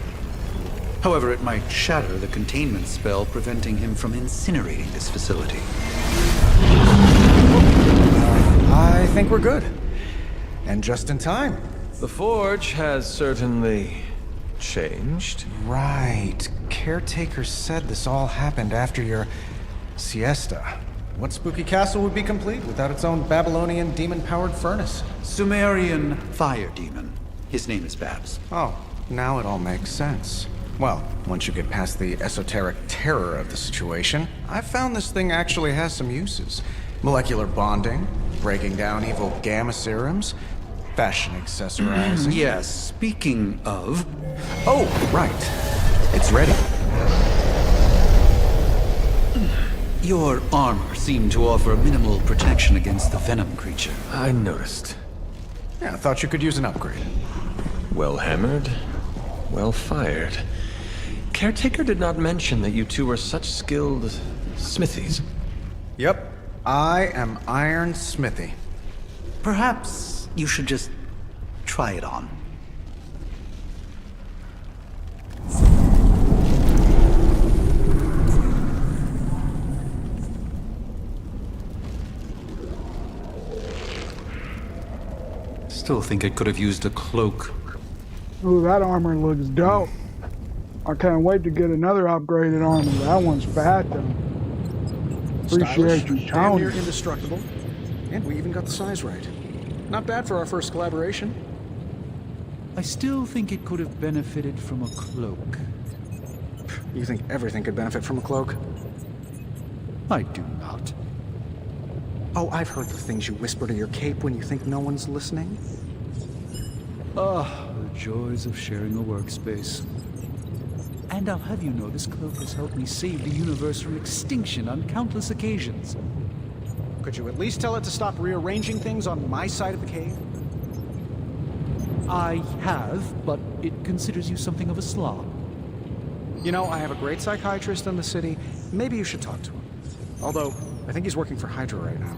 However, it might shatter the containment spell preventing him from incinerating this facility. I think we're good. And just in time. The forge has certainly changed. Right. Caretaker said this all happened after your siesta. What spooky castle would be complete without its own Babylonian demon-powered furnace? Sumerian fire demon. His name is Babs. Oh, now it all makes sense. Well, once you get past the esoteric terror of the situation, I've found this thing actually has some uses. Molecular bonding, breaking down evil gamma serums, fashion accessorizing. Yes, speaking of... Oh, right. It's ready. Your armor seemed to offer minimal protection against the venom creature. I noticed. Yeah, I thought you could use an upgrade. Well hammered, well fired. Caretaker did not mention that you two were such skilled smithies. Yep, I am Iron Smithy. Perhaps you should just try it on. Still think I could have used a cloak. Ooh, that armor looks dope. I can't wait to get another upgraded armor. That one's fat though. Appreciate you, Damn Tony. near indestructible. And we even got the size right. Not bad for our first collaboration. I still think it could have benefited from a cloak. You think everything could benefit from a cloak? I do not. Oh, I've heard the things you whisper to your cape when you think no one's listening. Ah, the joys of sharing a workspace. And I'll have you know this cloak has helped me save the universe from extinction on countless occasions. Could you at least tell it to stop rearranging things on my side of the cave? I have, but it considers you something of a slob. You know, I have a great psychiatrist in the city. Maybe you should talk to him. Although, I think he's working for Hydra right now.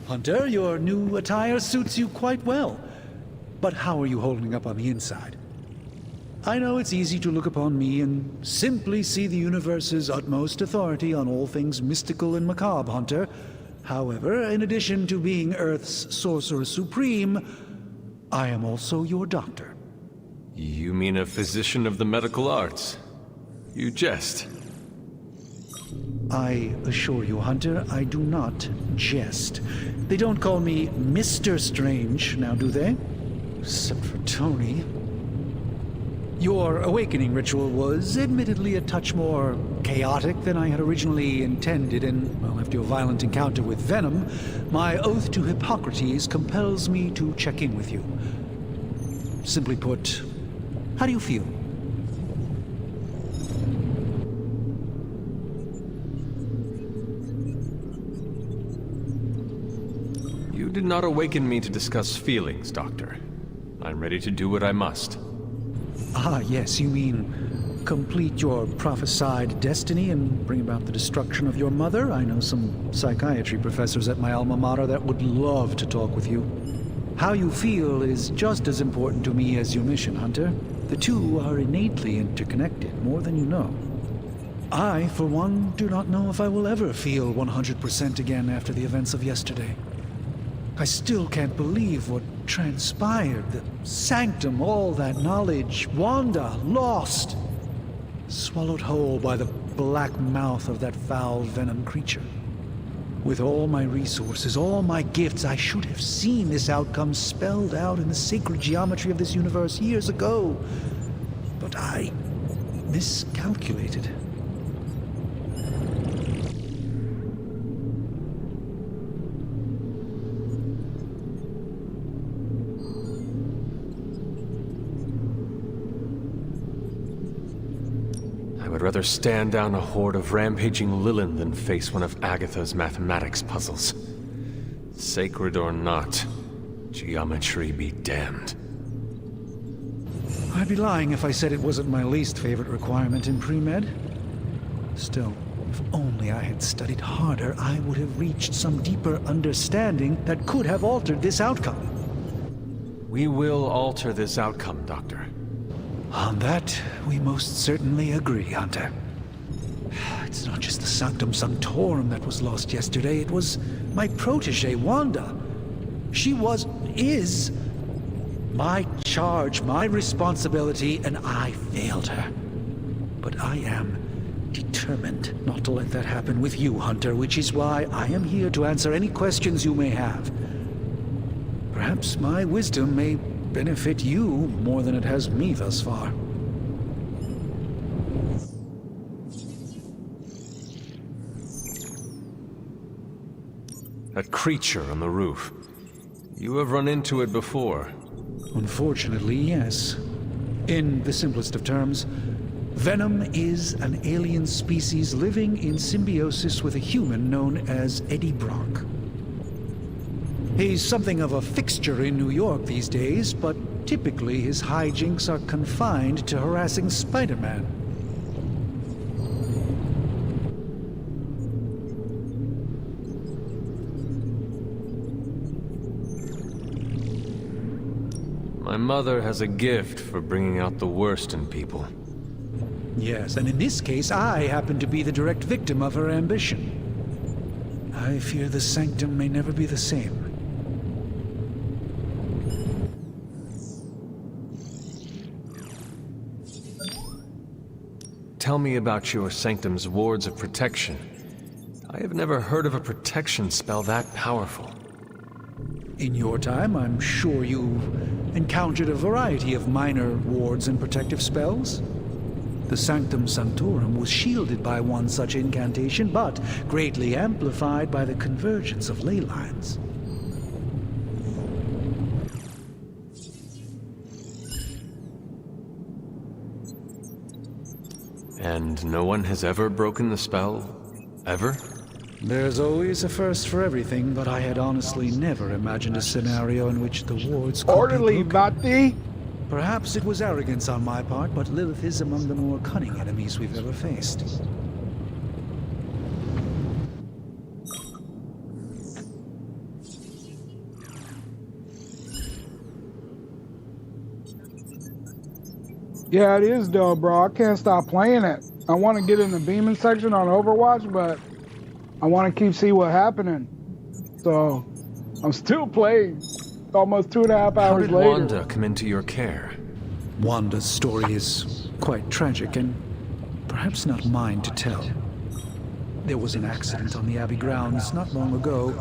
Hunter, your new attire suits you quite well. But how are you holding up on the inside? I know it's easy to look upon me and simply see the universe's utmost authority on all things mystical and macabre, Hunter. However, in addition to being Earth's Sorcerer Supreme, I am also your doctor. You mean a physician of the medical arts? You jest. I assure you, Hunter, I do not jest. They don't call me Mr. Strange, now do they? Except for Tony. Your awakening ritual was admittedly a touch more chaotic than I had originally intended, and, well, after your violent encounter with Venom, my oath to Hippocrates compels me to check in with you. Simply put, how do you feel? You did not awaken me to discuss feelings, Doctor. I'm ready to do what I must. Ah, yes, you mean complete your prophesied destiny and bring about the destruction of your mother? I know some psychiatry professors at my alma mater that would love to talk with you. How you feel is just as important to me as your mission, Hunter. The two are innately interconnected, more than you know. I, for one, do not know if I will ever feel 100% again after the events of yesterday. I still can't believe what transpired. The sanctum, all that knowledge. Wanda, lost. Swallowed whole by the black mouth of that foul venom creature. With all my resources, all my gifts, I should have seen this outcome spelled out in the sacred geometry of this universe years ago. But I miscalculated. I would rather stand down a horde of rampaging Lilin than face one of Agatha's mathematics puzzles. Sacred or not, geometry be damned. I'd be lying if I said it wasn't my least favorite requirement in pre-med. Still, if only I had studied harder, I would have reached some deeper understanding that could have altered this outcome. We will alter this outcome, Doctor. On that, we most certainly agree, Hunter. It's not just the Sanctum Sanctorum that was lost yesterday, it was my protege, Wanda. She is my charge, my responsibility, and I failed her. But I am determined not to let that happen with you, Hunter, which is why I am here to answer any questions you may have. Perhaps my wisdom may benefit you more than it has me thus far. That creature on the roof. You have run into it before. Unfortunately, yes. In the simplest of terms, Venom is an alien species living in symbiosis with a human known as Eddie Brock. He's something of a fixture in New York these days, but typically his hijinks are confined to harassing Spider-Man. My mother has a gift for bringing out the worst in people. Yes, and in this case, I happen to be the direct victim of her ambition. I fear the Sanctum may never be the same. Tell me about your Sanctum's wards of protection. I have never heard of a protection spell that powerful. In your time, I'm sure you've encountered a variety of minor wards and protective spells. The Sanctum Sanctorum was shielded by one such incantation, but greatly amplified by the convergence of ley lines. And no one has ever broken the spell? Ever? There's always a first for everything, but I had honestly never imagined a scenario in which the wards could Orderly, be broken. Bati! Perhaps it was arrogance on my part, but Lilith is among the more cunning enemies we've ever faced. Yeah, it is though, bro. I can't stop playing it. I want to get in the beaming section on Overwatch, but I want to keep see what's happening. So I'm still playing. Almost 2.5 hours How did later. Wanda come into your care? Wanda's story is quite tragic and perhaps not mine to tell. There was an accident on the Abbey grounds not long ago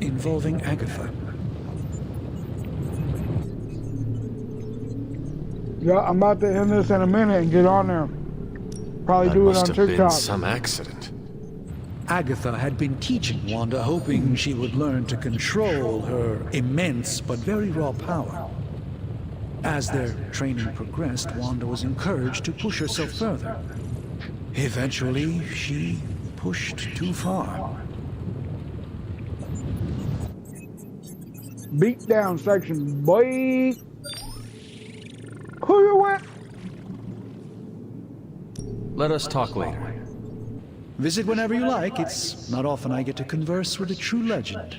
involving Agatha. Yeah, I'm about to end this in a minute and get on there. Probably That do it must on have TikTok. been some accident. Agatha had been teaching Wanda, hoping she would learn to control her immense but very raw power. As their training progressed, Wanda was encouraged to push herself further. Eventually, she pushed too far. Beat down section, boy. Who you with? Let us talk later. Visit whenever you like. It's not often I get to converse with a true legend.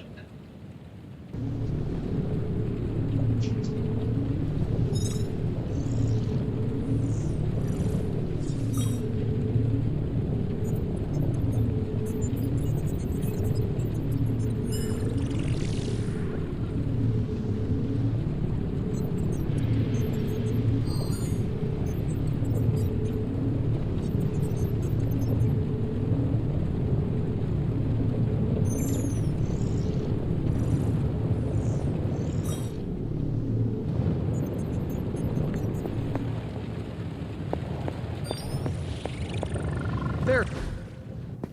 there.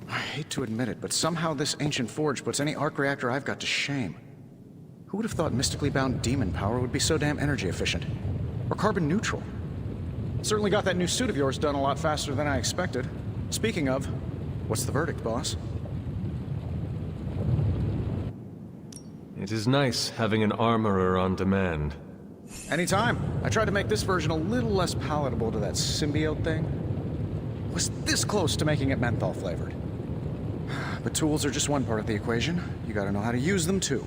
I hate to admit it, but somehow this ancient forge puts any arc reactor I've got to shame. Who would have thought mystically bound demon power would be so damn energy efficient? Or carbon neutral? Certainly got that new suit of yours done a lot faster than I expected. Speaking of, what's the verdict, boss? It is nice having an armorer on demand. Anytime. I tried to make this version a little less palatable to that symbiote thing. Was this close to making it menthol flavored. But tools are just one part of the equation. You gotta know how to use them too.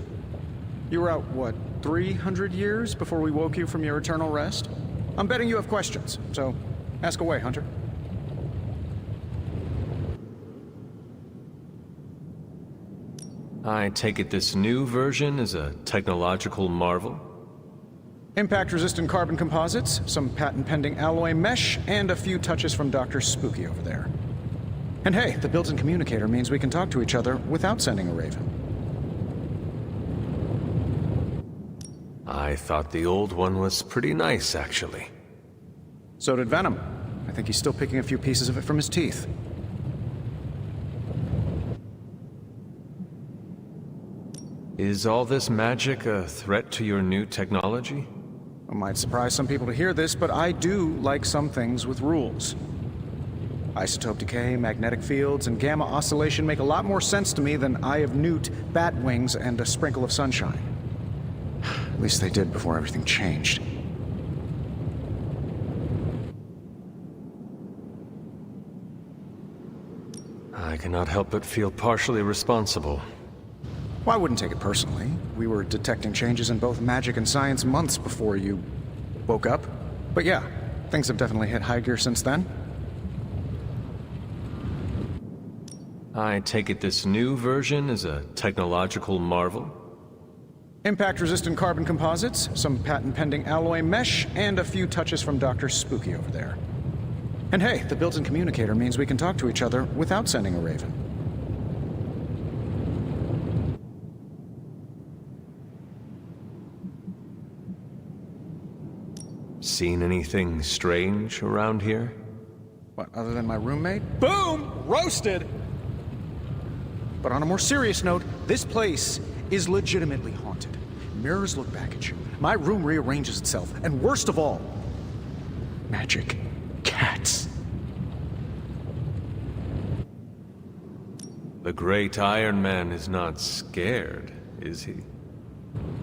You were out, what, 300 years before we woke you from your eternal rest? I'm betting you have questions, so ask away, Hunter. I take it this new version is a technological marvel? Impact-resistant carbon composites, some patent-pending alloy mesh, and a few touches from Dr. Spooky over there. And hey, the built-in communicator means we can talk to each other without sending a raven. I thought the old one was pretty nice, actually. So did Venom. I think he's still picking a few pieces of it from his teeth. Is all this magic a threat to your new technology? It might surprise some people to hear this, but I do like some things with rules. Isotope decay, magnetic fields, and gamma oscillation make a lot more sense to me than Eye of Newt, bat wings, and a sprinkle of sunshine. At least they did before everything changed. I cannot help but feel partially responsible. Well, I wouldn't take it personally. We were detecting changes in both magic and science months before you woke up. But yeah, things have definitely hit high gear since then. I take it this new version is a technological marvel? Impact-resistant carbon composites, some patent-pending alloy mesh, and a few touches from Dr. Spooky over there. And hey, the built-in communicator means we can talk to each other without sending a raven. Seen anything strange around here? What, other than my roommate? Boom! Roasted! But on a more serious note, this place is legitimately haunted. Mirrors look back at you. My room rearranges itself. And worst of all, magic cats. The great Iron Man is not scared, is he?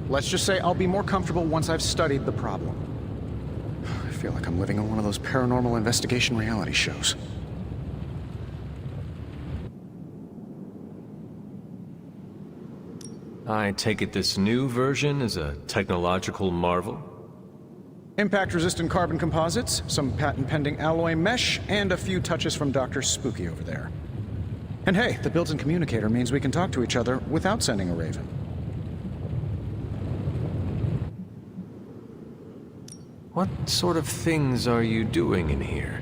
Let's just say I'll be more comfortable once I've studied the problem. I feel like I'm living on one of those paranormal investigation reality shows. I take it this new version is a technological marvel? Impact-resistant carbon composites, some patent-pending alloy mesh, and a few touches from Dr. Spooky over there. And hey, the built-in communicator means we can talk to each other without sending a raven. What sort of things are you doing in here?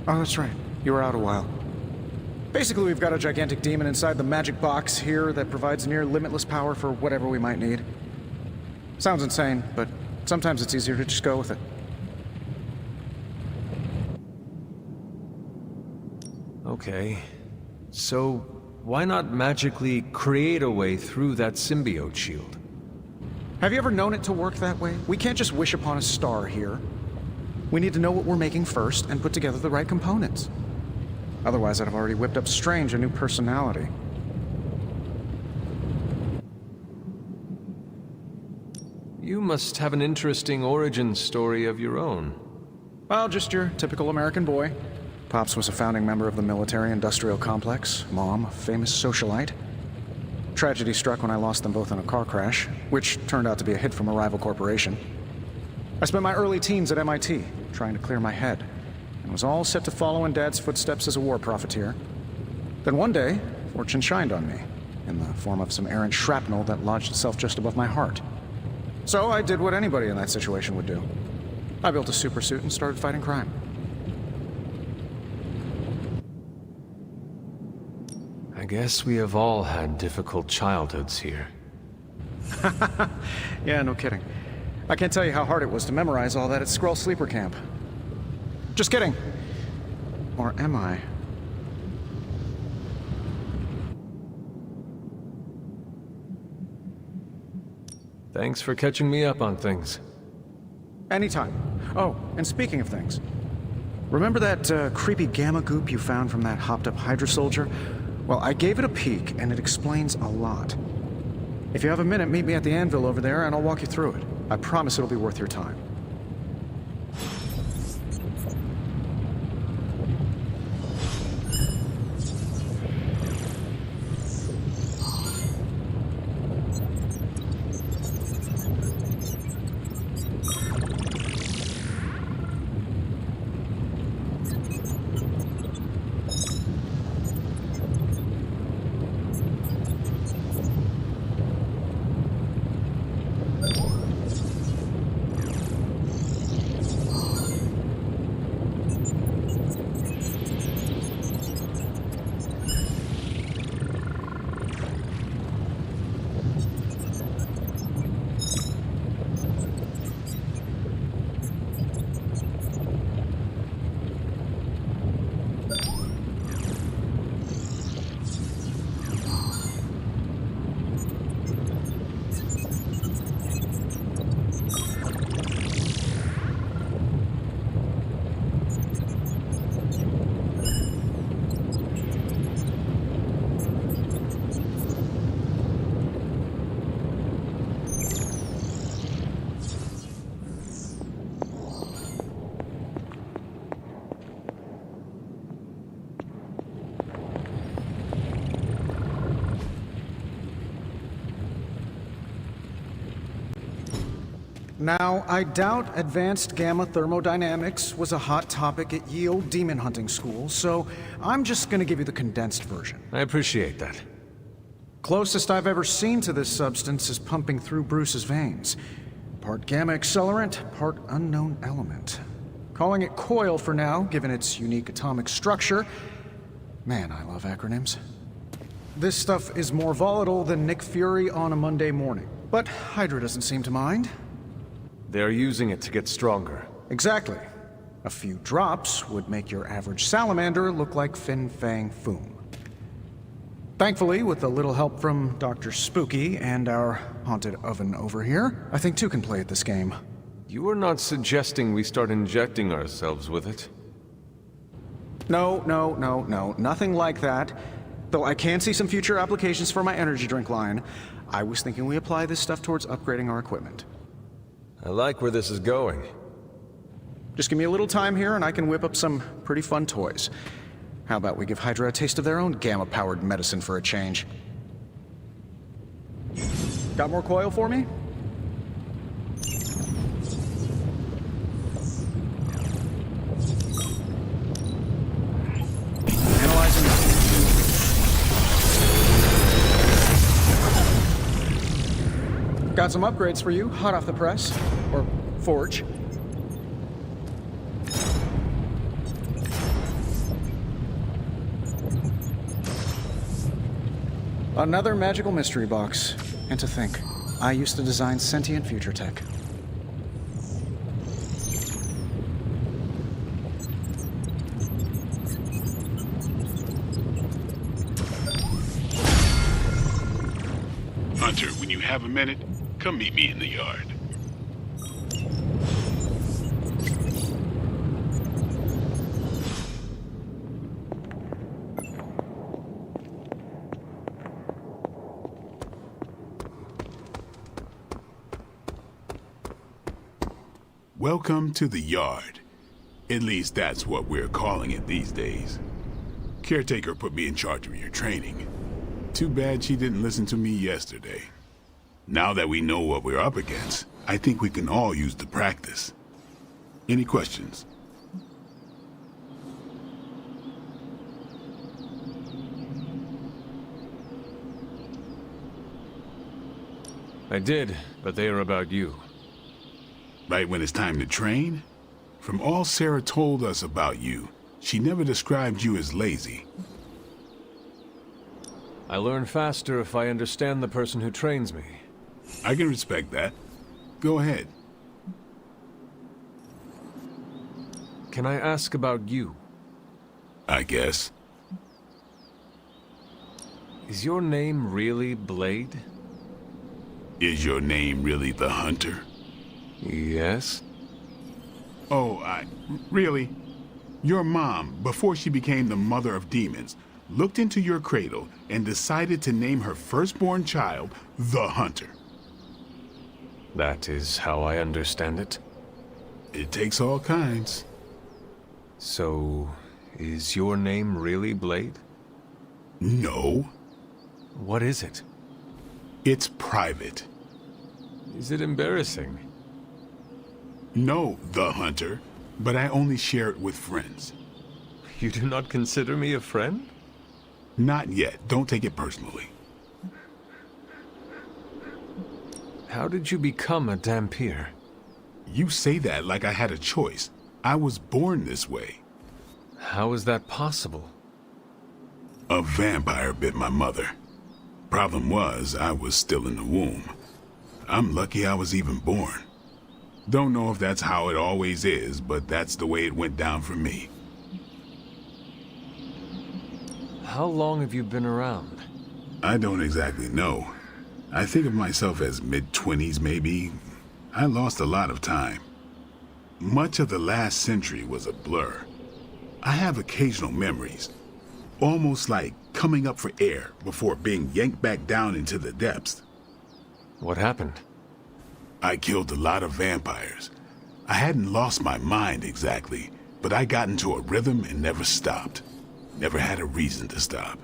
Oh, that's right. You were out a while. Basically, we've got a gigantic demon inside the magic box here that provides near limitless power for whatever we might need. Sounds insane, but sometimes it's easier to just go with it. Okay. So, why not magically create a way through that symbiote shield? Have you ever known it to work that way? We can't just wish upon a star here. We need to know what we're making first and put together the right components. Otherwise, I'd have already whipped up Strange a new personality. You must have an interesting origin story of your own. Well, just your typical American boy. Pops was a founding member of the military-industrial complex. Mom, a famous socialite. Tragedy struck when I lost them both in a car crash, which turned out to be a hit from a rival corporation. I spent my early teens at MIT, trying to clear my head, and was all set to follow in Dad's footsteps as a war profiteer. Then one day, fortune shined on me, in the form of some errant shrapnel that lodged itself just above my heart. So I did what anybody in that situation would do. I built a supersuit and started fighting crime. I guess we have all had difficult childhoods here. Yeah, no kidding. I can't tell you how hard it was to memorize all that at Skrull Sleeper Camp. Just kidding. Or am I? Thanks for catching me up on things. Anytime. Oh, and speaking of things, remember that creepy gamma goop you found from that hopped-up Hydra soldier? Well, I gave it a peek, and it explains a lot. If you have a minute, meet me at the anvil over there, and I'll walk you through it. I promise it'll be worth your time. Now, I doubt advanced gamma thermodynamics was a hot topic at ye old demon hunting school, so I'm just gonna give you the condensed version. I appreciate that. Closest I've ever seen to this substance is pumping through Bruce's veins. Part gamma accelerant, part unknown element. Calling it coil for now, given its unique atomic structure. Man, I love acronyms. This stuff is more volatile than Nick Fury on a Monday morning. But Hydra doesn't seem to mind. They're using it to get stronger. Exactly. A few drops would make your average salamander look like Fin Fang Foom. Thankfully, with a little help from Dr. Spooky and our haunted oven over here, I think two can play at this game. You are not suggesting we start injecting ourselves with it? No, nothing like that. Though I can see some future applications for my energy drink line. I was thinking we apply this stuff towards upgrading our equipment. I like where this is going. Just give me a little time here and I can whip up some pretty fun toys. How about we give Hydra a taste of their own gamma-powered medicine for a change? Got more coil for me? Analyzing. Got some upgrades for you, hot off the press. Or forge. Another magical mystery box. And to think, I used to design sentient future tech. Hunter, when you have a minute, come meet me in the yard. Welcome to the yard. At least that's what we're calling it these days. Caretaker put me in charge of your training. Too bad she didn't listen to me yesterday. Now that we know what we're up against, I think we can all use the practice. Any questions? I did, but they are about you. Right when it's time to train? From all Sarah told us about you, she never described you as lazy. I learn faster if I understand the person who trains me. I can respect that. Go ahead. Can I ask about you? I guess. Is your name really Blade? Is your name really the Hunter? Yes? Oh, really? Your mom, before she became the mother of demons, looked into your cradle and decided to name her firstborn child the Hunter. That is how I understand it. It takes all kinds. So, is your name really Blade? No. What is it? It's private. Is it embarrassing? No, the Hunter, but I only share it with friends. You do not consider me a friend? Not yet. Don't take it personally. How did you become a Dhampir? You say that like I had a choice. I was born this way. How is that possible? A vampire bit my mother. Problem was, I was still in the womb. I'm lucky I was even born. Don't know if that's how it always is, but that's the way it went down for me. How long have you been around? I don't exactly know. I think of myself as mid-20s, maybe. I lost a lot of time. Much of the last century was a blur. I have occasional memories, almost like coming up for air before being yanked back down into the depths. What happened? I killed a lot of vampires. I hadn't lost my mind exactly, but I got into a rhythm and never stopped. Never had a reason to stop.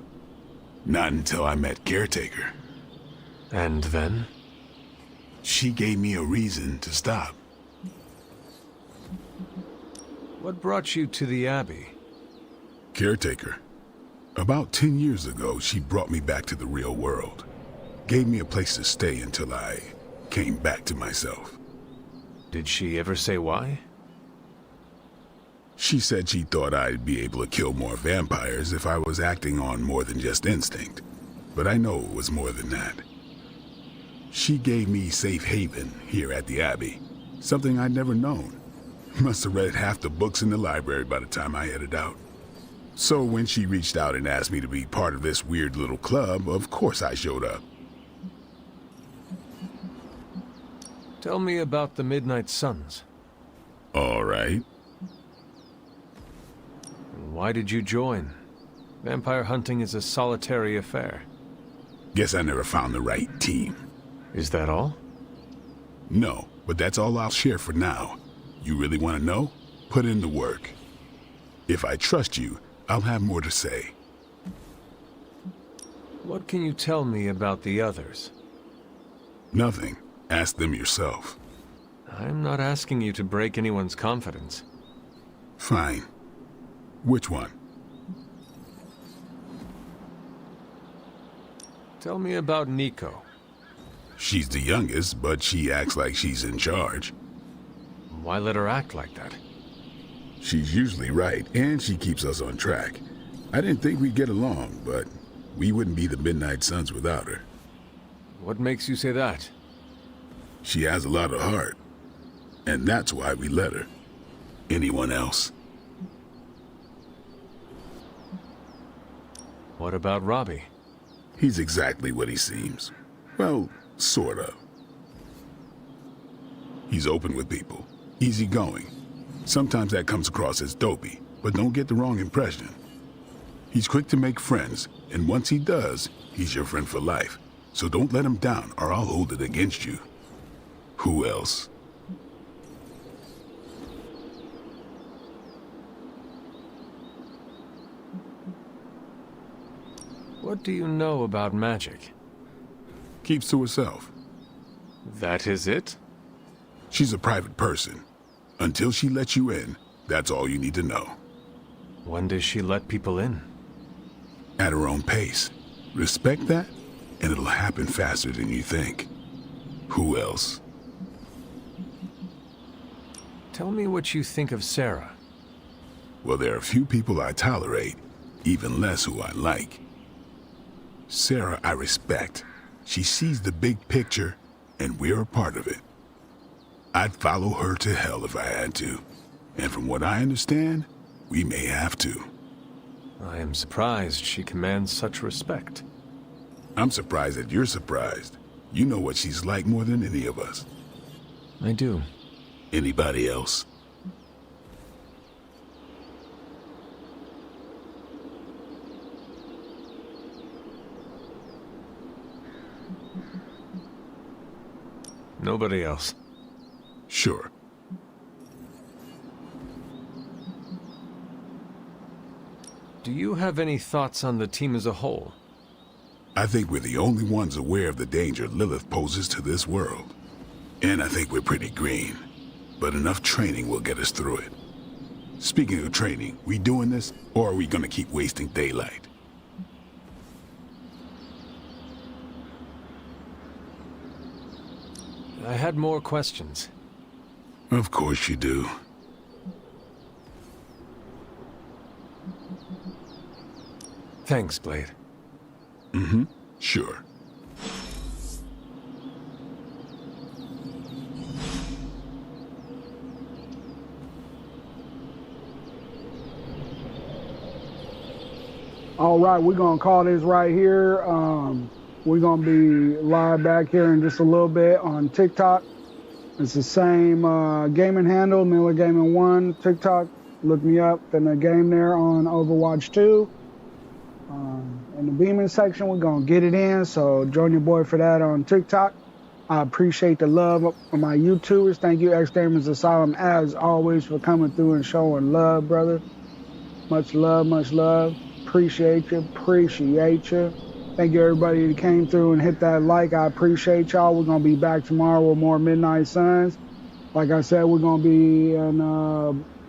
Not until I met Caretaker. And then? She gave me a reason to stop. What brought you to the Abbey? Caretaker. About 10 years ago, she brought me back to the real world. Gave me a place to stay until I came back to myself. Did she ever say why? She said she thought I'd be able to kill more vampires if I was acting on more than just instinct. But I know it was more than that. She gave me safe haven here at the Abbey, something I'd never known. Must have read half the books in the library by the time I headed out. So when she reached out and asked me to be part of this weird little club, of course I showed up. Tell me about the Midnight Suns. All right. Why did you join? Vampire hunting is a solitary affair. Guess I never found the right team. Is that all? No, but that's all I'll share for now. You really want to know? Put in the work. If I trust you, I'll have more to say. What can you tell me about the others? Nothing. Ask them yourself. I'm not asking you to break anyone's confidence. Fine. Which one? Tell me about Nico. She's the youngest, but she acts like she's in charge. Why let her act like that? She's usually right, and she keeps us on track. I didn't think we'd get along, but we wouldn't be the Midnight Suns without her. What makes you say that? She has a lot of heart, and that's why we let her. Anyone else? What about Robbie? He's exactly what he seems. Well, sort of. He's open with people, easygoing. Sometimes that comes across as dopey, but don't get the wrong impression. He's quick to make friends, and once he does, he's your friend for life. So don't let him down, or I'll hold it against you. Who else? What do you know about magic? Keeps to herself. That is it? She's a private person. Until she lets you in, that's all you need to know. When does she let people in? At her own pace. Respect that, and it'll happen faster than you think. Who else? Tell me what you think of Sarah. Well, there are a few people I tolerate, even less who I like. Sarah, I respect. She sees the big picture, and we're a part of it. I'd follow her to hell if I had to. And from what I understand, we may have to. I am surprised she commands such respect. I'm surprised that you're surprised. You know what she's like more than any of us. I do. Anybody else? Nobody else. Sure. Do you have any thoughts on the team as a whole? I think we're the only ones aware of the danger Lilith poses to this world. And I think we're pretty green. But enough training will get us through it. Speaking of training, we doing this, or are we gonna keep wasting daylight? I had more questions. Of course you do. Thanks, Blade. Mm-hmm. Sure. All right, we're going to call this right here. We're going to be live back here in just a little bit on TikTok. It's the same gaming handle, Miller Gaming 1, TikTok. Look me up in the game there on Overwatch 2. In the beaming section, we're going to get it in, so join your boy for that on TikTok. I appreciate the love of my YouTubers. Thank you, X-Gamers Asylum, as always, for coming through and showing love, brother. Much love, much love. Appreciate you, appreciate you. Thank you, everybody that came through and hit that like. I appreciate y'all. We're going to be back tomorrow with more Midnight Suns. Like I said, we're going to be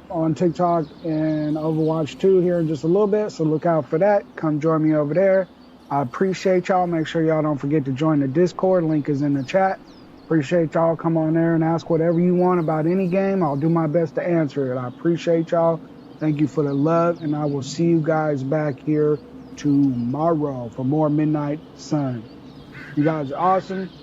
on TikTok and Overwatch 2 here in just a little bit, so look out for that. Come join me over there. I appreciate y'all. Make sure y'all don't forget to join the Discord. Link is in the chat. Appreciate y'all. Come on there and ask whatever you want about any game. I'll do my best to answer it. I appreciate y'all. Thank you for the love, and I will see you guys back here tomorrow for more Midnight Sun. You guys are awesome.